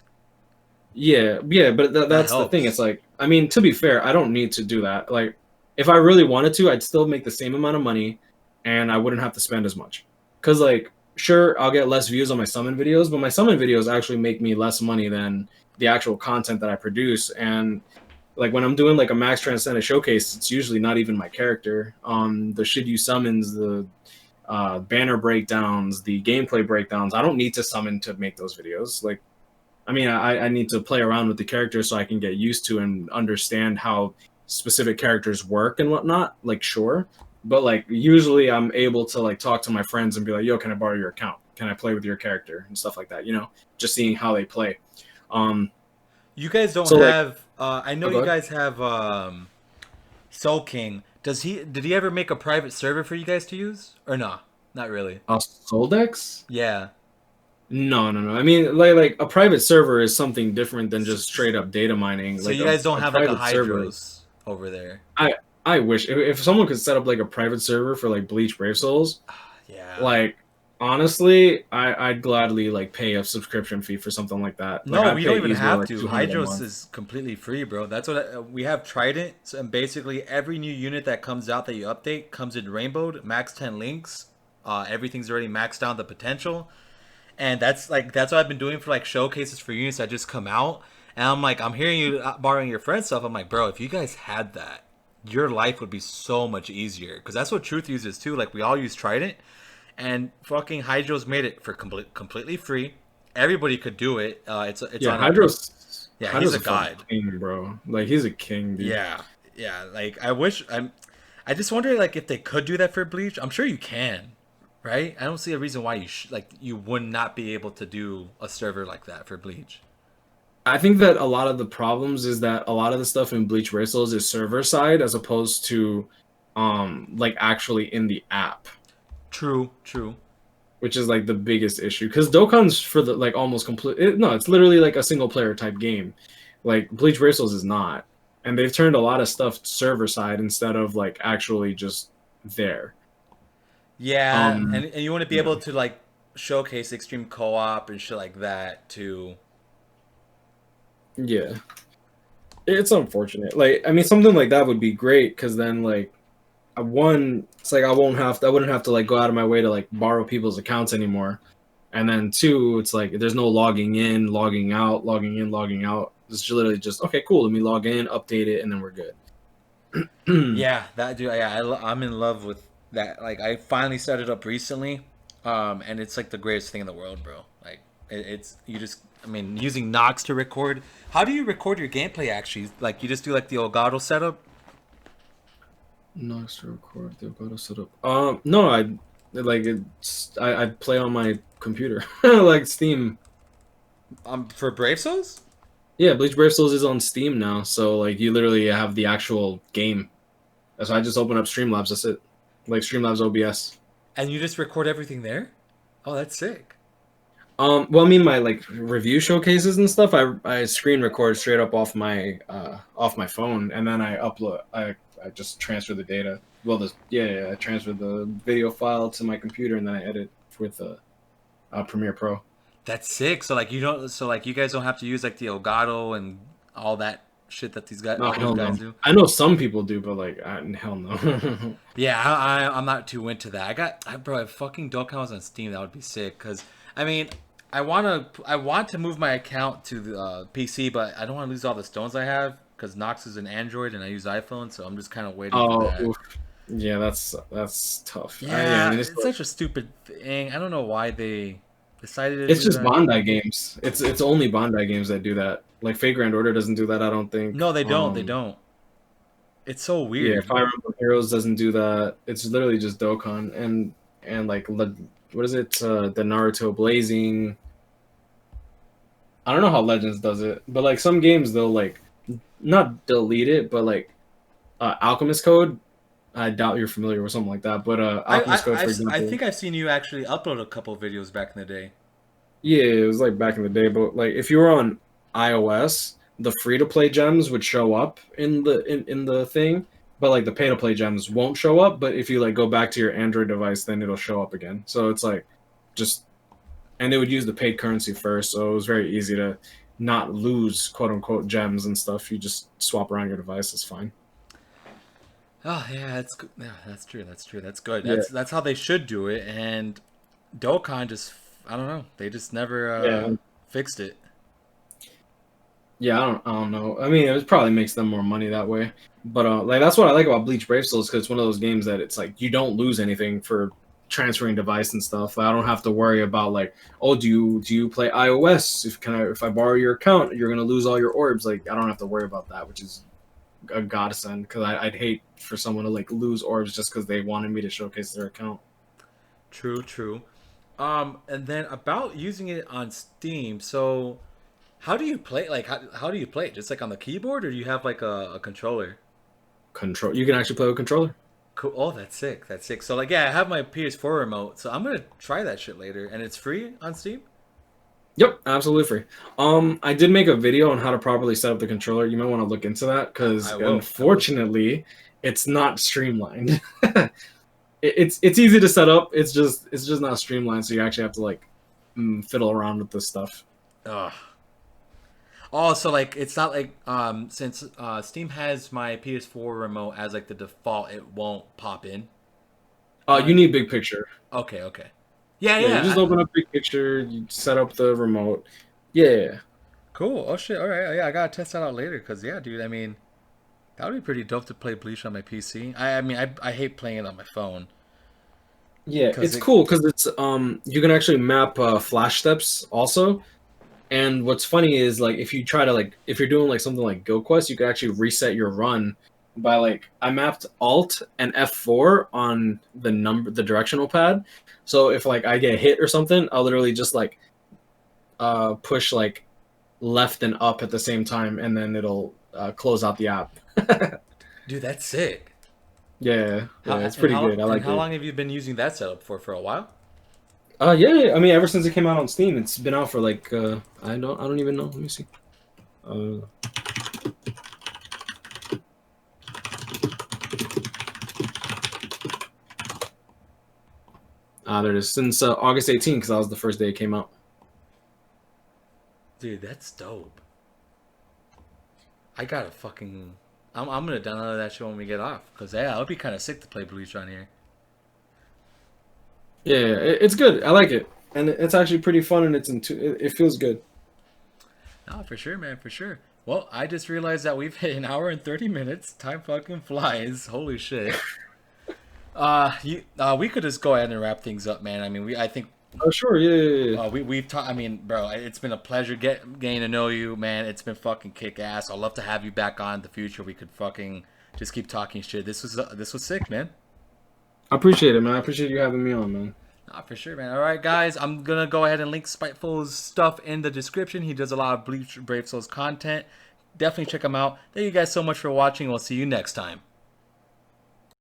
B: Yeah, but
A: That
B: that's the thing. It's
A: helps.
B: like, I mean, to be fair, I don't need to do that. Like, if I really wanted to, I'd still make the same amount of money, and I wouldn't have to spend as much. Cause like, sure, I'll get less views on my summon videos, but my summon videos actually make me less money than the actual content that I produce. And like when I'm doing like a Max Transcendent showcase, it's usually not even my character. The Shidyu summons, the banner breakdowns, the gameplay breakdowns. I don't need to summon to make those videos. Like, I mean, I need to play around with the characters so I can get used to and understand how specific characters work and whatnot. Like, sure, but like usually I'm able to like talk to my friends and be like, "Yo, can I borrow your account? Can I play with your character and stuff like that?" You know, just seeing how they play. Um,
A: You guys don't
B: so like,
A: have. I know
B: oh, go
A: you
B: ahead.
A: guys have Soul King. Does he? Did he ever make a private server for you guys to use, or nah? Not really.
B: Soldex?
A: Yeah.
B: No. I mean, like a private server is something different than
A: So,
B: just straight up data mining.
A: so
B: Like
A: you guys don't
B: a
A: have like a
B: private server.
A: Hydros over there.
B: I I wish if someone could set up like a private server for like Bleach Brave Souls.
A: Yeah.
B: Like honestly, I'd gladly like pay a subscription fee for something like that. Like
A: No,
B: I'd
A: we
B: pay
A: don't even
B: easily
A: have
B: like
A: to.
B: 200 a
A: Hydros
B: month.
A: is completely free, bro. That's what we have. Trident, so, and basically every new unit that comes out that you update comes in rainbowed, max 10 links. Everything's already maxed out the potential, and that's what I've been doing for like showcases for units that just come out. And I'm like, I'm hearing you borrowing your friend's stuff. I'm like, bro, if you guys had that, your life would be so much easier. Because that's what Truth uses too. Like we all use Trident, and fucking Hydros made it for completely free. Everybody could do it. It's
B: Yeah,
A: on a yeah. He's
B: Hydro's
A: a
B: a fucking
A: guide.
B: king, bro. Like he's a king, dude.
A: Yeah, yeah. Like I wish I just wonder like if they could do that for Bleach. I'm sure you can, right? I don't see a reason why you would not be able to do a server like that for Bleach.
B: I think that a lot of the problems is that a lot of the stuff in Bleach Brave Souls is server side as opposed to like actually in the app,
A: True, true.
B: which is like the biggest issue. Because Dokkan's for the like almost complete. No, it's literally like a single player type game. Like Bleach Brave Souls is not, and they've turned a lot of stuff server side instead of like actually just there.
A: Yeah, and you want to be
B: Yeah,
A: able to like showcase extreme co-op and shit like that too.
B: yeah. It's unfortunate. Like I mean, something like that would be great because then like one, it's like I wouldn't have to like go out of my way to like borrow people's accounts anymore. And then two, it's like there's no logging in, logging out, logging in, logging out. It's literally just okay, cool. Let me log in, update it, and then we're good.
A: Yeah, that dude. Yeah, I'm in love with that. Like, I finally set it up recently, and it's like the greatest thing in the world, bro. Like, it's you just. I mean, using Nox to record. How do you record your gameplay? Actually, like, you just do like the Elgato setup.
B: Nice to record. They've got to set up. No, I like it's. I play on my computer, like Steam.
A: For Brave Souls.
B: Yeah, Bleach Brave Souls is on Steam now, so like you literally have the actual game. So I just open up Streamlabs. That's it. Like Streamlabs OBS.
A: And you just record everything there? Oh, that's sick.
B: Well, I mean, my like review showcases and stuff. I screen record straight up off my phone, and then I upload. I just transfer the data. Well, I transfer the video file to my computer, and then I edit with Premiere Pro.
A: That's sick. So like you don't. So like you guys don't have to use like the Elgato and all that shit that
B: No,
A: all those
B: hell
A: guys
B: no.
A: do.
B: I know some people do, but like, hell no.
A: Yeah, I'm not too into that. Bro, if fucking Dokkan was on Steam, that would be sick. Cause I mean, I want to move my account to the PC, but I don't want to lose all the stones I have. Cause Nox is an Android and I use iPhone, so I'm just kind of waiting for
B: Oh,
A: that.
B: oof. Yeah, that's tough. Yeah, I
A: Yeah,
B: mean,
A: it's such a stupid thing. I don't know why they decided to
B: it's
A: do
B: just
A: that.
B: Bandai games. It's only Bandai games that do that. Like Fate Grand Order doesn't do that. I don't think.
A: No, they don't. They don't. It's so
B: Yeah,
A: weird.
B: Fire Emblem Heroes doesn't do that. It's literally just Dokkan and like what is it? The Naruto Blazing. I don't know how Legends does it, but like some games they'll like not delete it, but like Alchemist Code. I doubt you're familiar with something like that, but Alchemist Code, for
A: I
B: example.
A: think I've seen you actually upload a couple videos back in the day.
B: Yeah, it was like back in the day, but like if you were on iOS, the free to play gems would show up in the thing, but like the pay to play gems won't show up. But if you like go back to your Android device, then it'll show up again. So it's like just, and they would use the paid currency first, so it was very easy to not lose quote unquote gems and stuff. You just swap around your device, it's fine.
A: Oh yeah, that's good. Yeah, that's true. That's true. That's good.
B: Yeah,
A: That's how they should do it. And Dokkan just, I don't know. They just never
B: yeah,
A: fixed it.
B: yeah. I don't know. I mean, it probably makes them more money that way. But like that's what I like about Bleach Brave Souls because it's one of those games that it's like you don't lose anything for transferring device and stuff. Like, I don't have to worry about like, oh, do you play iOS? If I borrow your account, you're gonna lose all your orbs. Like I don't have to worry about that, which is a godsend because I'd hate for someone to like lose orbs just because they wanted me to showcase their account.
A: True, true. And then about using it on Steam. So, how do you play? Like, how do you play it? Just like on the keyboard, or do you have like a controller?
B: Control. You can actually play with controller.
A: Cool. Oh, that's sick. That's sick. So, like, yeah, I have my PS4 remote, so I'm gonna try that shit later, and it's free on Steam.
B: Yep, absolutely free. I did make a video on how to properly set up the controller. You might want to look into that because
A: I will. I will.
B: unfortunately, it's not streamlined. It's easy to set up. It's just not streamlined. So you actually have to like fiddle around with this stuff.
A: Ugh. Oh, so like it's not like since Steam has my PS4 remote as like the default, it won't pop in.
B: You need big picture.
A: Okay, okay. Yeah,
B: Yeah, you just
A: yeah.
B: open up big picture. You set up the remote. Yeah,
A: Cool. Oh shit. All right. Yeah, I gotta test that out later. Cause yeah, dude. I mean, that would be pretty dope to play Bleach on my PC. I mean, I hate playing it on my phone.
B: yeah.
A: Cause
B: It's
A: it.
B: cool because it's you can actually map flash steps also. And what's funny is like if you try to like if you're doing like something like Go Quest, you can actually reset your run by like I mapped Alt and F4 on the directional pad. So if like I get hit or something, I'll literally just like push like left and up at the same time, and then it'll close out the app.
A: Dude, that's sick.
B: Yeah,
A: How
B: yeah, it's
A: and
B: pretty
A: how
B: good. I
A: and
B: like
A: how
B: it.
A: long have you been using that setup for? For a while?
B: Yeah, I mean, ever since it came out on Steam, it's been out for like I don't even know. Let me see. Uh, there it is. Since August 18th, because that was the first day it came out.
A: Dude, that's dope. I gotta fucking. I'm gonna download that shit when we get off. Cause yeah, it would be kind of sick to play Bleach on here.
B: Yeah, it's good. I like it, and it's actually pretty fun, and it feels good.
A: No, for sure, man, for sure. Well, I just realized that we've hit an hour and 30 minutes. Time fucking flies. Holy shit. We could just go ahead and wrap things up, man. I mean, I think
B: Oh, sure. Yeah, yeah, yeah.
A: we've talked. I mean, bro, it's been a pleasure getting to know you, man. It's been fucking kick ass. I'd love to have you back on in the future. We could fucking just keep talking shit. This was sick, man.
B: I appreciate it, man. I appreciate you having me on, man.
A: Nah, for sure, man. All right, guys, I'm gonna go ahead and link Spiteful's stuff in the description. He does a lot of Bleach Brave Souls content. Definitely check him out. Thank you guys so much for watching. We'll see you next time.